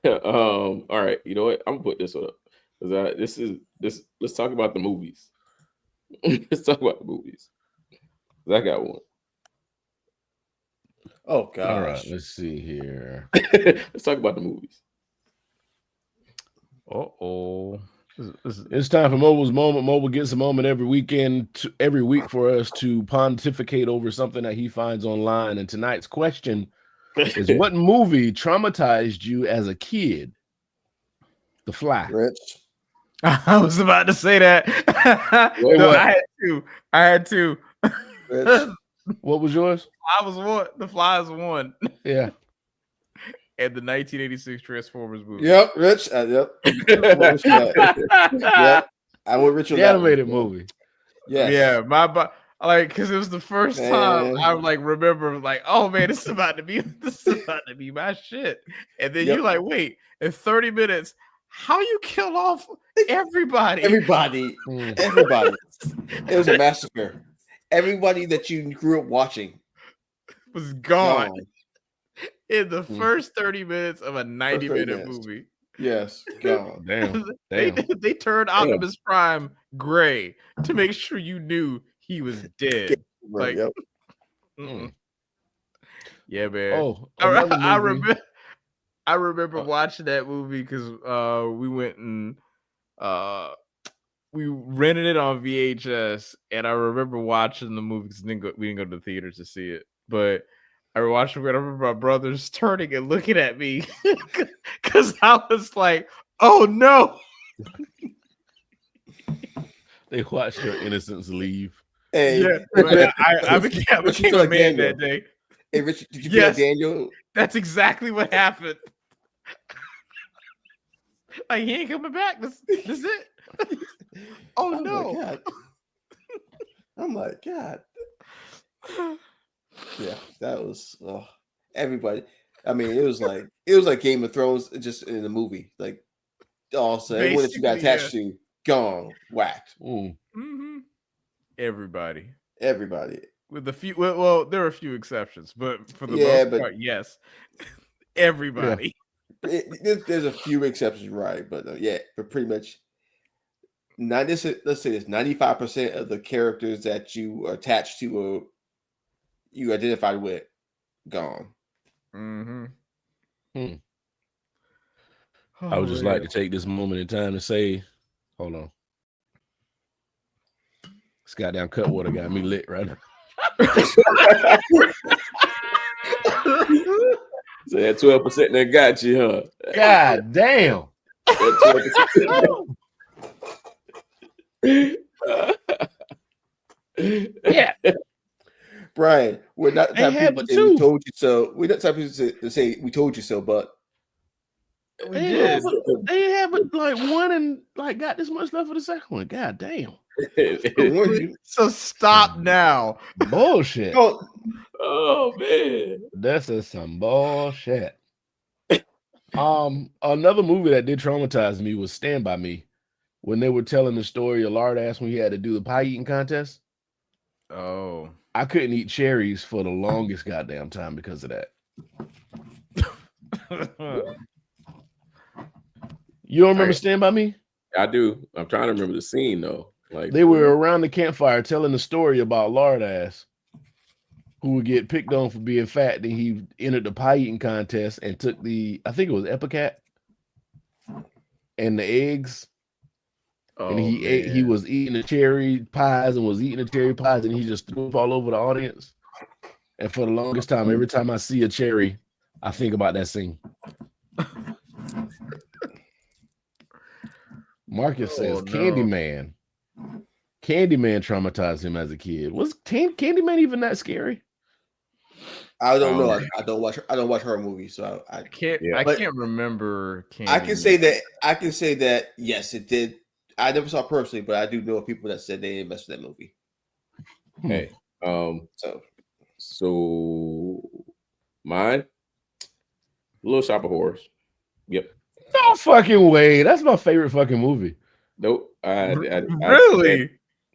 All right, you know what? I'm gonna put this up because let's talk about the movies. Let's talk about the movies. I got one. Oh gosh. All right, let's see here. Let's talk about the movies. It's time for Mobile's Moment. Mobile gets a moment every week for us to pontificate over something that he finds online. And tonight's question is, what movie traumatized you as a kid? The Fly. Rich. I was about to say that. No, I had two. Rich. What was yours? I was one. The Fly is one. Yeah. And the 1986 Transformers movie. Yep, Rich. Yep. Yep. I went Rich on The that animated one. movie. Yes. Yeah, because it was the first time I remember oh man, this is about to be my shit. And then you're like, wait, in 30 minutes, how you kill off everybody? Everybody. It was a massacre. Everybody that you grew up watching was gone. In the first 30 minutes of a 90-minute movie. Yes, gone. Damn. They turned Optimus Prime gray to make sure you knew he was dead. Yeah, man. Oh, I remember watching that movie because we went and we rented it on VHS, and I remember watching the movie because we didn't go to the theaters to see it, but I watched it. I remember my brothers turning and looking at me because I was like, "Oh no!" They watched their innocence leave. Hey, yeah, I became a man that day. Hey, Richard, did you feel like Daniel? That's exactly what happened. Like, he ain't coming back. This it. Oh no! I'm like, God. Yeah, that was everybody. I mean, it was like Game of Thrones just in the movie. Like, also everyone that you got attached to, gone, whacked. Mm-hmm. Everybody. With a few, well, there are a few exceptions, but for the most part, yes, everybody. Yeah. There's a few exceptions, right? But but pretty much. Let's say this: 95% of the characters that you are attached to or you identified with, gone. I would just like to take this moment in time to say, hold on. This goddamn Cutwater got me lit right now. So that 12% that got you, huh? God damn. Yeah. Brian, we're not the type of people to say we told you so. We're not the type of people to say we told you so, but we did. They have like one and like got this much left for the second one. God damn. So stop now. Bullshit. Oh man. This is some bullshit. Another movie that did traumatize me was Stand By Me. When they were telling the story of Lard Ass when he had to do the pie eating contest. Oh. I couldn't eat cherries for the longest goddamn time because of that. You don't remember Stand By Me? I do. I'm trying to remember the scene though. Like they were around the campfire telling the story about Lard Ass, who would get picked on for being fat. Then he entered the pie eating contest and took I think it was Epicat and the eggs. And he was eating the cherry pies and he just threw up all over the audience. And for the longest time, every time I see a cherry, I think about that scene. Marcus says Candyman. Candyman traumatized him as a kid. Was Candyman even that scary? I don't know. I don't watch horror movies, so I can't. I can't remember. Candyman. I can say that. Yes, it did. I never saw it personally, but I do know people that said they didn't mess with that movie. Hey, so mine, Little Shop of Horrors. Yep. No fucking way. That's my favorite fucking movie. Nope. Really?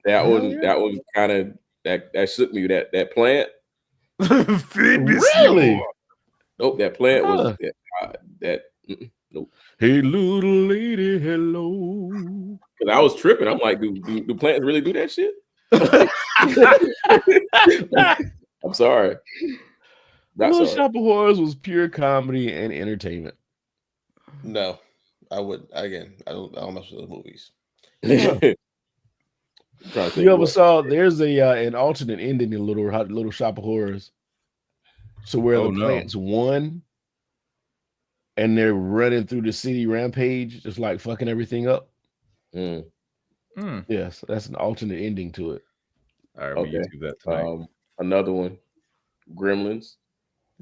That one kind of that shook me. That plant. Feed me Really? Seymour. Nope. That plant was that. Nope. Hey, little lady, hello. Because I was tripping. I'm like, do plants really do that shit? I'm sorry. Little Shop of Horrors was pure comedy and entertainment. No, I would. Again, I don't mess with those movies. You ever saw? There's an alternate ending in Little Shop of Horrors. So where the plants won, and they're running through the city rampage, just like fucking everything up. Yes, that's an alternate ending to it. All right, we YouTube that tonight. Another one, Gremlins.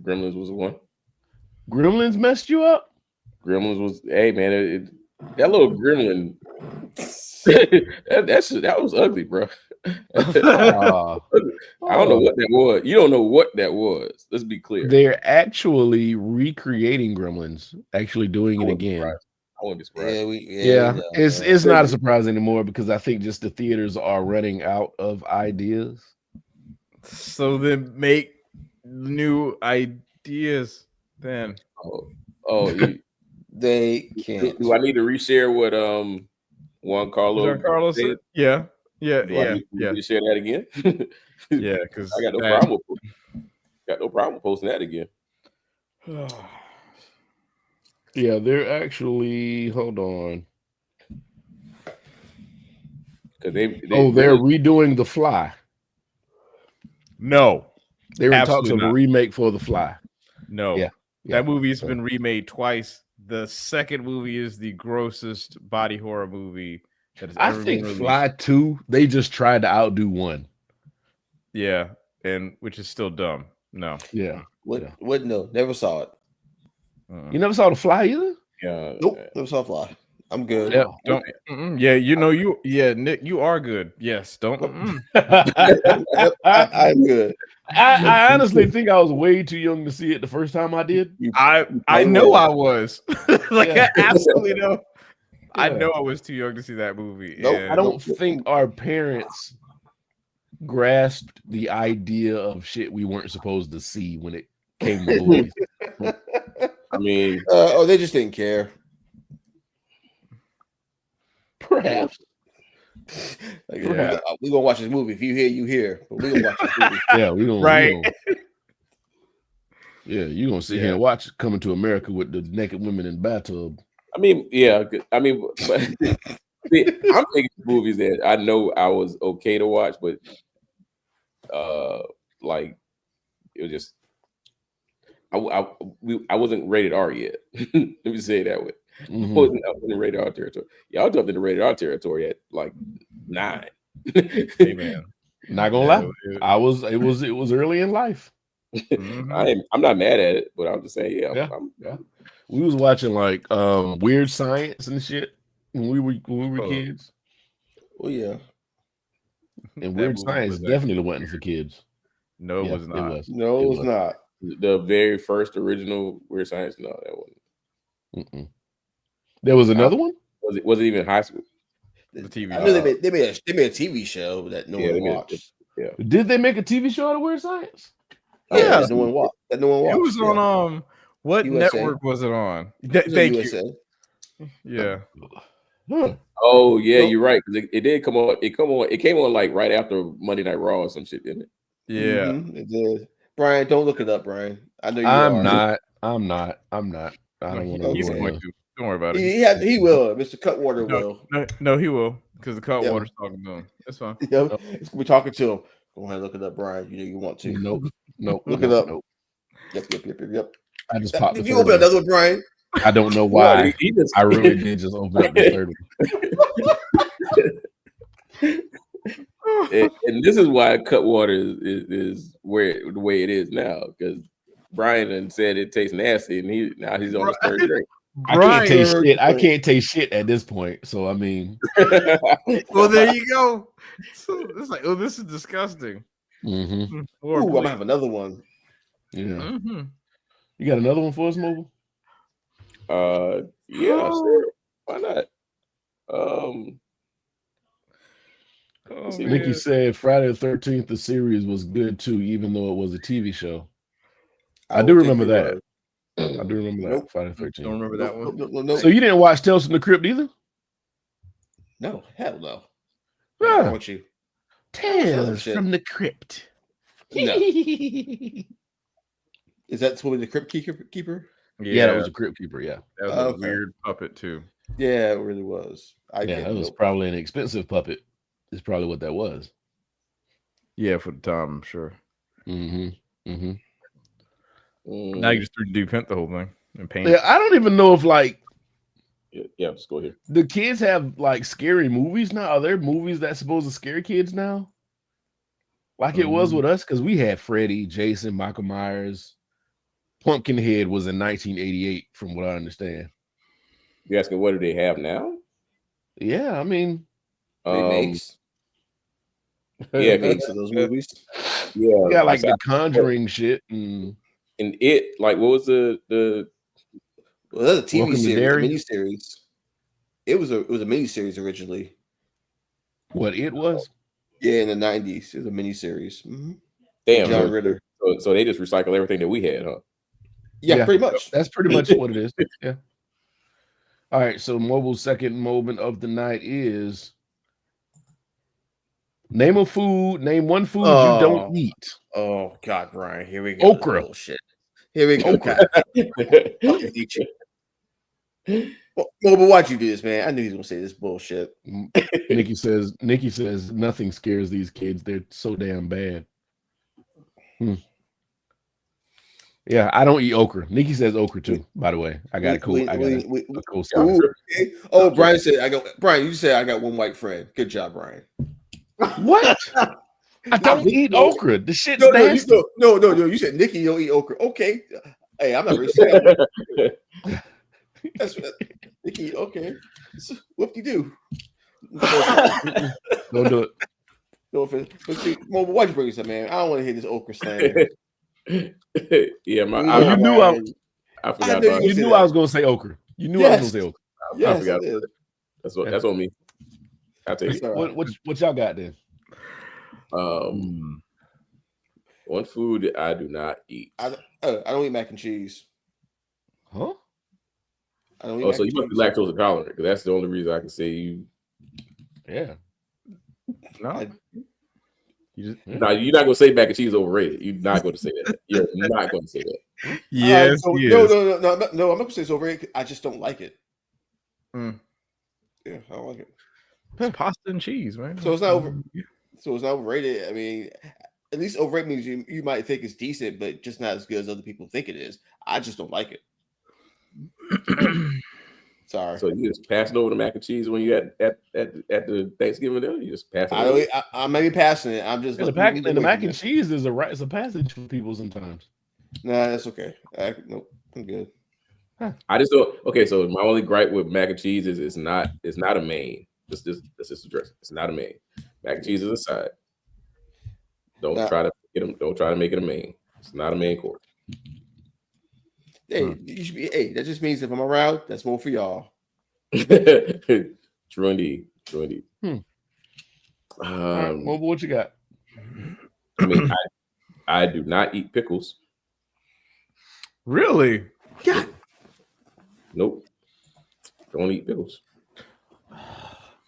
Gremlins was the one. Gremlins messed you up? Gremlins was, hey man, that little gremlin, that was ugly, bro. I don't know what that was. You don't know what that was. Let's be clear. They're actually recreating Gremlins, actually doing it again. I wouldn't be surprised. It's not a surprise anymore because I think just the theaters are running out of ideas. So then make new ideas then. They can't. Do I need to reshare what Juan Carlos said? Yeah. Do I need to share that again? Yeah, because I got no problem posting that again. Yeah, they're actually, hold on. Because they're redoing The Fly. No, they were in talks of a remake for The Fly. No, that movie's been remade twice. The second movie is the grossest body horror movie that has ever been released. Fly 2, they just tried to outdo 1. Yeah, and which is still dumb. No. Yeah. What? No, never saw it. You never saw The Fly either? Yeah. Nope, never saw Fly. I'm good. Yeah. Don't. Nick, you are good. Yes. Don't. I'm good. I honestly think I was way too young to see it the first time I did. I know I was. Absolutely no. I know I was too young to see that movie. Nope, I don't think our parents grasped the idea of shit we weren't supposed to see when it came to movies. I mean, they just didn't care. Perhaps. We gonna watch this movie. If you hear, you hear. But we gonna watch this movie. Yeah, we gonna right. You gonna sit here and watch Coming to America with the naked women in the bathtub. I mean, but see, I'm thinking movies that I know I was okay to watch, but like it was just I wasn't rated R yet. Let me say it that way. Mm-hmm. I wasn't in rated R territory. Y'all jumped into rated R territory at like 9. Hey man, not gonna lie, it was early in life. Mm-hmm. I'm not mad at it, but I'm just saying, yeah. We was watching like Weird Science and shit when we were kids. Oh yeah, and Weird Science definitely wasn't for kids. No, it was not. It was not. The very first original Weird Science. No, that wasn't. Mm-mm. There was another one. Was it even high school? The TV. I know they made a TV show that no one watched. Did they make a TV show out of Weird Science? Yeah, no one watched. It was on what USA. network was it on? Thank you. Yeah. Huh. Oh yeah, you're right. Because it did come on. It came on like right after Monday Night Raw or some shit, didn't it? Yeah, it did. Brian, don't look it up, Brian. I know you I'm not. I don't want He's to. going to. Don't worry about it. He will. Mr. Cutwater will. No, he will because the Cutwater's talking to him. That's fine. We're talking to him. Go ahead and look it up, Brian. You know you want to. Nope. Look it up. Nope. Yep. I just popped. Did you open another one, Brian? I don't know why. I really did just open up the third one. and this is why Cutwater is the way it is now, because Brian said it tastes nasty, and he's on his third drink. I can't taste shit at this point. So I mean, well, there you go. So it's like, oh, this is disgusting. Mm-hmm. Ooh, I'm gonna have another one. Yeah. Mm-hmm. You got another one for us, Mobile? Yeah, sure. Why not? Oh, Nikki said Friday the 13th, the series was good too, even though it was a TV show. I do remember that. I do remember that. Friday the 13th. Don't remember that one. No. So you didn't watch Tales from the Crypt either? No, hell no. Yeah. What's wrong with you? Tales from the Crypt. No. Is that supposed to be the Crypt Keeper? Yeah, that was a Crypt Keeper. Yeah, that was a weird puppet too. Yeah, it really was. That was probably an expensive puppet. Is probably what that was. Yeah, for the time, I'm sure. Mm-hmm. Mm-hmm. Now you just 3D print the whole thing and paint. Yeah, I don't even know if like. Yeah, just go ahead. The kids have like scary movies now. Are there movies that's supposed to scare kids now? Like it was with us, because we had Freddy, Jason, Michael Myers. Pumpkinhead was in 1988, from what I understand. You asking what do they have now? Yeah, I mean, remakes. Yeah, remakes of those movies. Yeah, yeah, like the Conjuring shit and it. Like, what was the Well, that was a TV Welcome to series, a Derry? miniseries. It was a miniseries originally. What it was? Yeah, in the 90s. It was a miniseries. Mm-hmm. Damn, John Ritter. So they just recycle everything that we had, huh? Yeah, pretty much. That's pretty much what it is. Yeah. All right. So Mobile's second moment of the night is name one food you don't eat. Oh God, Brian. Here we go. Okra. Bullshit. Here we go. Okra. Mobile, why'd you do this, man? I knew he was gonna say this bullshit. Nikki says nothing scares these kids. They're so damn bad. Yeah, I don't eat okra. Nikki says okra too. By the way, I got a cool. Okay. Oh, Brian said Brian, you said I got one white friend. Good job, Brian. What? I don't eat okra. The shit's nasty. No. You said Nikki, you don't eat okra. Okay. Hey, I'm not really saying that. That's what Nikki. Okay. What do you do? Don't do it. No offense. But see, Mobile, why'd you bring this up, man? I don't want to hear this okra slang. Yeah, I forgot. You knew I was gonna say okra. You knew I was gonna say okra. Yes, I forgot. That's on me. I'll take it. What y'all got then? One food that I do not eat. I don't eat mac and cheese. Huh? I don't eat so you must be lactose intolerant, because that's the only reason I can say you. Yeah. No. No, you're not going to say mac and cheese is overrated. You're not going to say that. You're not going to say that. Yes. No. I'm not going to say it's overrated. I just don't like it. Yeah, I don't like it. It's pasta and cheese, man. So it's not overrated. I mean, at least overrated means you might think it's decent, but just not as good as other people think it is. I just don't like it. Sorry. So you just passing over the mac and cheese when you at the Thanksgiving dinner? You just passing over? I may be passing it. I'm just the mac and cheese is a passage for people sometimes. Nah, that's okay. Nope, I'm good. I just don't. Okay, so my only gripe with mac and cheese is it's not a main. Let's just address it. It's not a main. Mac and cheese is a side. Don't try to make it a main. It's not a main course. Hey, you should be. Hey, that just means if I'm around, that's more for y'all. True indeed. Mobile, what you got? I mean, I do not eat pickles. Really? God. Nope. Don't eat pickles.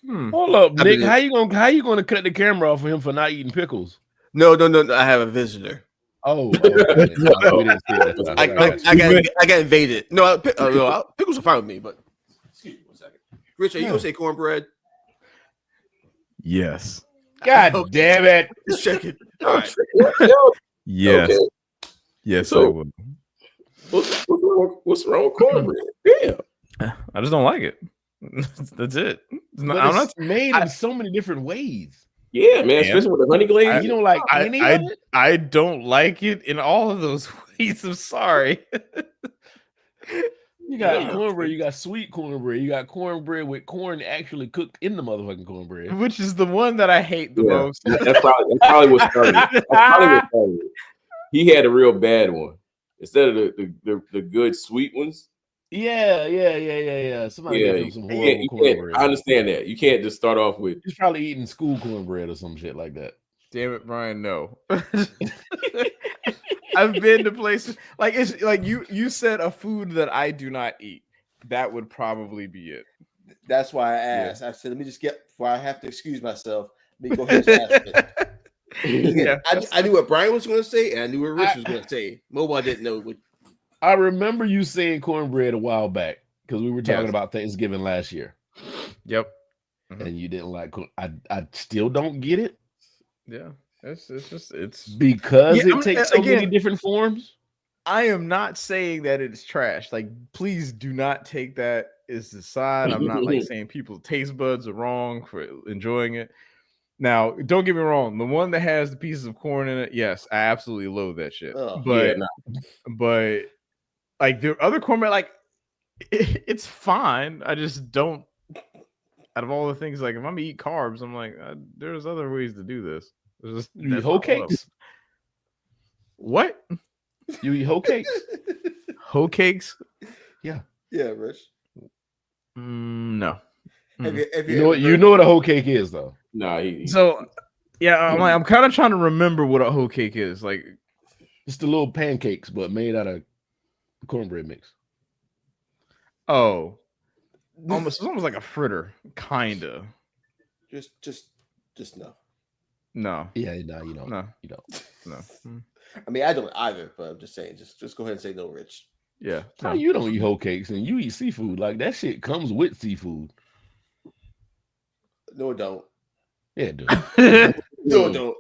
Hold up, Nick. How you gonna cut the camera off of him for not eating pickles? No. I have a visitor. Oh, I got invaded. No, pickles are fine with me, but excuse me 1 second. Rich, are you gonna say cornbread? Yes. God damn it! Just check it. All right. Yes. Okay. Yes. So, I would. What's wrong with cornbread? Damn. I just don't like it. That's it. I'm not made in so many different ways. Yeah, man, especially with the honey glaze. You don't like any of it? I don't like it in all of those ways. I'm sorry. You got cornbread, you got sweet cornbread, you got cornbread with corn actually cooked in the motherfucking cornbread. Which is the one that I hate the most. That's probably what started. He had a real bad one. Instead of the good sweet ones, Yeah. Somebody give him some horrible cornbread. I understand that. You can't just start off with. He's probably eating school cornbread or some shit like that. Damn it, Brian. No. I've been to places like it's like you said a food that I do not eat. That would probably be it. That's why I asked. Yeah. I said, let me just get before I have to excuse myself. Let me go ahead and ask it. Yeah, I knew what Brian was going to say, and I knew what Rich was going to say. Mobile didn't know. I remember you saying cornbread a while back because we were talking about Thanksgiving last year. Yep. And you didn't like. I still don't get it. Yeah. It's because it takes so many different forms. I am not saying that it's trash. Like, please do not take that as the side. I'm not like saying people's taste buds are wrong for enjoying it. Now, don't get me wrong. The one that has the pieces of corn in it, yes, I absolutely loathe that shit. But like the other cornbread, like it's fine. I just don't. Out of all the things, like if I'm gonna eat carbs, I'm like, there's other ways to do this. You eat hoe cakes? What? You eat hoe cakes? Hoe cakes? Yeah, Rich. No. You know what a hoe cake is, though. No. So, yeah, I'm kind of trying to remember what a hoe cake is. Like, it's the little pancakes, but made out of cornbread mix. Oh, it's almost like a fritter, kinda. Just no. No. Yeah, no, you don't. No, you don't. No. I mean, I don't either, but I'm just saying. Just go ahead and say no, Rich. Yeah. No. You don't eat hoe cakes and you eat seafood. Like that shit comes with seafood. No, it don't. Yeah, it do. No, it don't.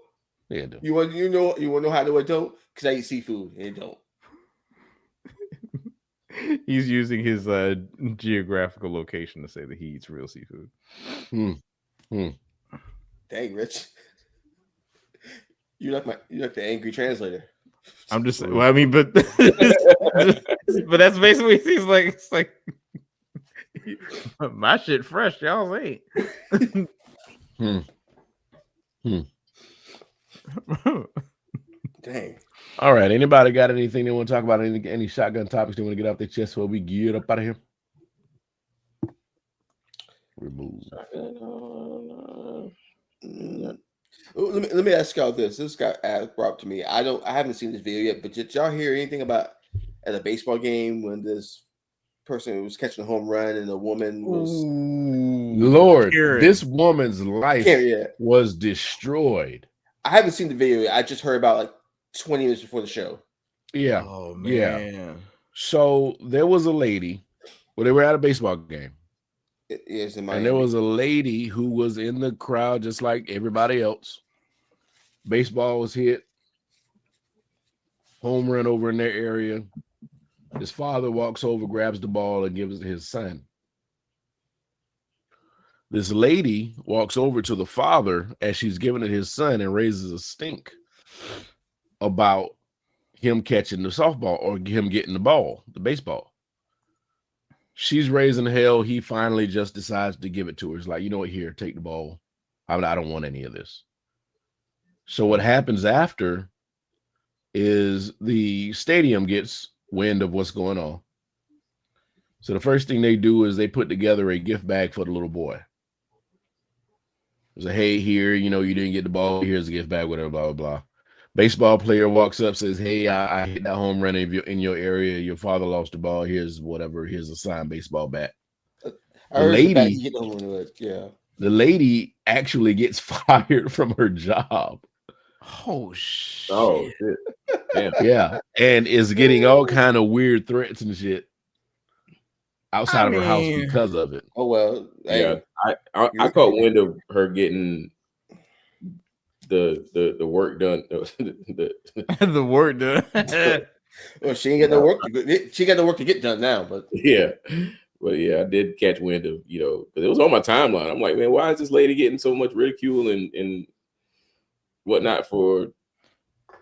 Yeah, it do. You want to know how I know it don't? Because I eat seafood and it don't. He's using his geographical location to say that he eats real seafood. Dang, Rich. You're like the angry translator. I'm just saying. Well, I mean, but but that's basically he's like. It's like my shit fresh, y'all ain't. Dang. All right. Anybody got anything they want to talk about? Any shotgun topics they want to get off their chest before we get up out of here? Remove. Let me ask y'all this. This got brought up to me. I haven't seen this video yet, but did y'all hear anything about at a baseball game when this person was catching a home run and the woman was Lord, this woman's life was destroyed. I haven't seen the video yet. I just heard about like 20 minutes before the show. Yeah. Oh man. Yeah. So there was a lady. Well, they were at a baseball game. Yes, in Miami. And there was a lady who was in the crowd just like everybody else. Baseball was hit. Home run over in their area. His father walks over, grabs the ball, and gives it to his son. This lady walks over to the father as she's giving it his son and raises a stink about him catching the softball or him getting the ball, the baseball. She's raising hell. He finally just decides to give it to her. He's like, you know what, here, take the ball. I don't want any of this. So what happens after is the stadium gets wind of what's going on. So the first thing they do is they put together a gift bag for the little boy. It's like, hey, here, you didn't get the ball. Here's a gift bag, whatever, blah, blah, blah. Baseball player walks up, says, hey, I hit that home run in your area. Your father lost the ball. Here's whatever. Here's a signed baseball bat. The lady actually gets fired from her job. Oh, shit. Oh, shit. Damn. Yeah. And is getting all kind of weird threats and shit outside of her house because of it. Oh, well. Yeah. I caught wind of her getting the work done. The work done. Well, she ain't got no work. She got no work to get done now, but yeah. But yeah, I did catch wind of, because it was on my timeline. I'm like, man, why is this lady getting so much ridicule and whatnot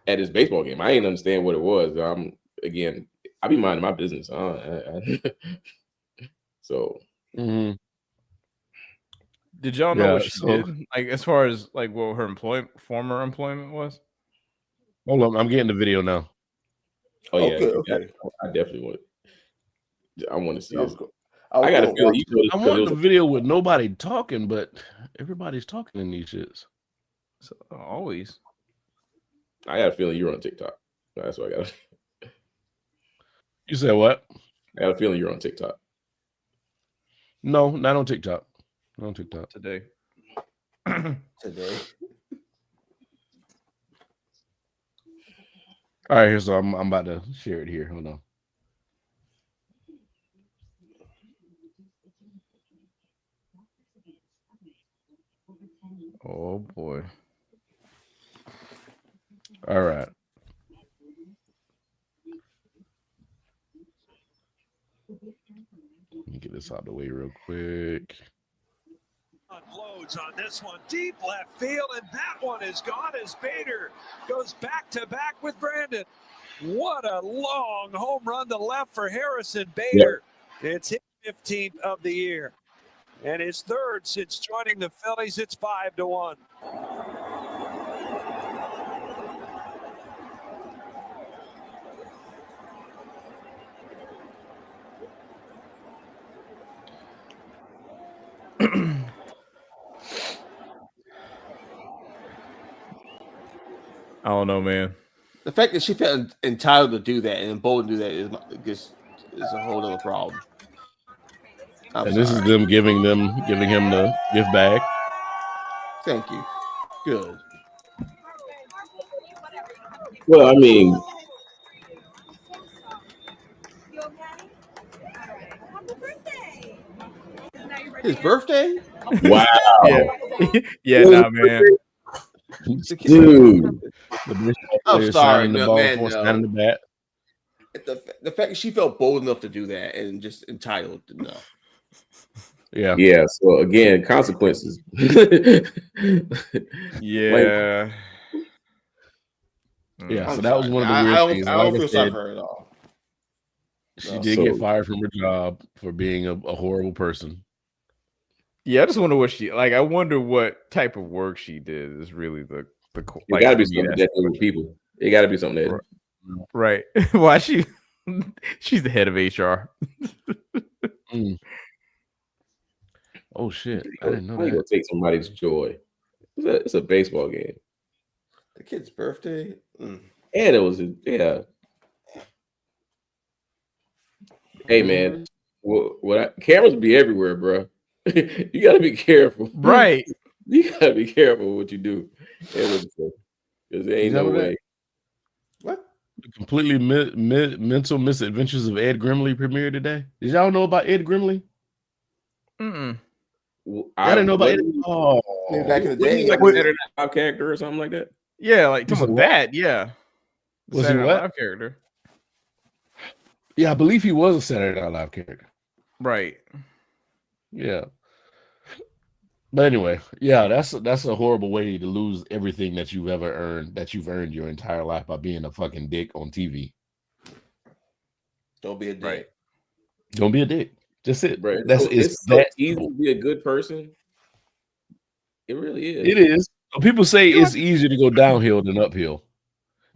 at this baseball game? I didn't understand what it was. I be minding my business. So. Mm-hmm. Did y'all know what she did? Like, as far as like what her former employment was? Hold on, I'm getting the video now. Oh yeah, okay. I definitely would. I want to see That was this. cool. I got a feeling you know this I because want the video with nobody talking, but everybody's talking in these shits. So, always. I got a feeling you're on TikTok. That's what I got. You said what? I got a feeling you're on TikTok. No, not on TikTok. Not on TikTok. Today. Today. All right, here, so I'm about to share it here. Hold on. Oh boy. All right. Let me get this out of the way real quick. Unloads on this one, deep left field, and that one is gone as Bader goes back to back with Brandon. What a long home run to left for Harrison Bader. Yep. It's his 15th of the year and his third since joining the Phillies. It's 5-1. I don't know, man. The fact that she felt entitled to do that and bold to do that is a whole other problem. And this is them giving him the gift bag. Thank you. Good. Well, I mean, his birthday? Wow. Yeah, nah, man. Dude. I'm sorry, the no, ball man, before no. standing the bat. The fact that she felt bold enough to do that and just entitled to know. Yeah. Yeah. So again, consequences. Yeah. Yeah. So that was one of the weird things. I don't feel sorry for her at all. She did get fired from her job for being a horrible person. Yeah, I just wonder what I wonder what type of work she did is really the it gotta be something that with people. It gotta be something that right. Why she's the head of HR. Oh shit. I didn't know that. You gonna take somebody's joy. It's a baseball game. The kid's birthday. And it was Hey man, cameras be everywhere, bro. You gotta be careful, right? You gotta be careful what you do, because there ain't no way. What? The completely mental misadventures of Ed Grimley premiered today. Did y'all know about Ed Grimley? I didn't know about Ed. Oh, back in the day, like a Saturday Night Live character or something like that. Yeah, like talking about that. Yeah, was he what? Live character? Yeah, I believe he was a Saturday Night Live character. Right. Yeah. But anyway, yeah, that's a horrible way to lose everything that you've ever earned, that you've earned your entire life by being a fucking dick on TV. Don't be a dick. Right. Don't be a dick. Just it. Right. It's so easy to be a good person. It really is. It is. People say it's easier to go downhill than uphill.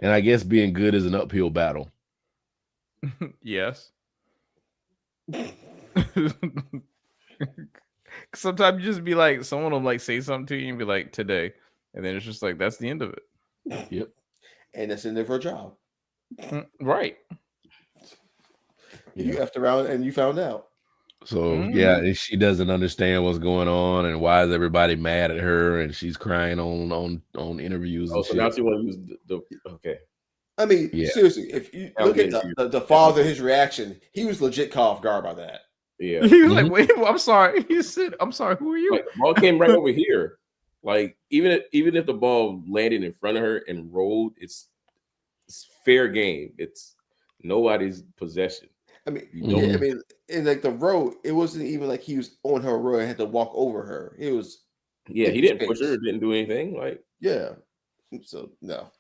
And I guess being good is an uphill battle. Yes. Sometimes you just be like, someone will like say something to you and be like, today. And then it's just like, that's the end of it. Yep. And that's in there for a job. Right. You effed around and you found out. So yeah, she doesn't understand what's going on and why is everybody mad at her, and she's crying on interviews. Oh, so now she want to use the okay. I mean, seriously, if you look at the father, his reaction, he was legit caught off guard by that. Yeah, he was like, "Wait, I'm sorry." He said, "I'm sorry. Who are you?" Like, the ball came right over here. Like even if the ball landed in front of her and rolled, it's fair game. It's nobody's possession. I mean, I mean, in like the road, it wasn't even like he was on her road and had to walk over her. It was, he didn't push her, didn't do anything. Like, so no,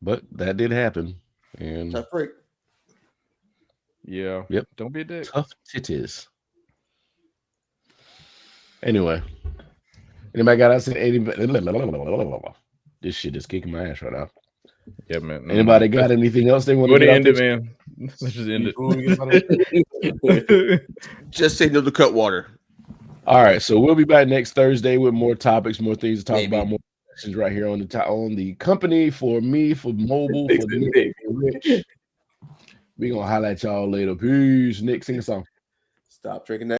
but that did happen, and tough break. Yeah, yep. Don't be a dick. Tough titties. Anyway, anybody got us at 80? This shit is kicking my ass right now. Yeah, man. Anybody got anything else they want Go to to get end off it, man. Let's just end Before we get out of it. Just say no to cut water. All right, so we'll be back next Thursday with more topics, more things to talk Maybe. about, more questions right here on the company for me, for mobile, for Nick, for Rich. We gonna holler at y'all later. Peace. Nick, sing a song. Stop drinking that.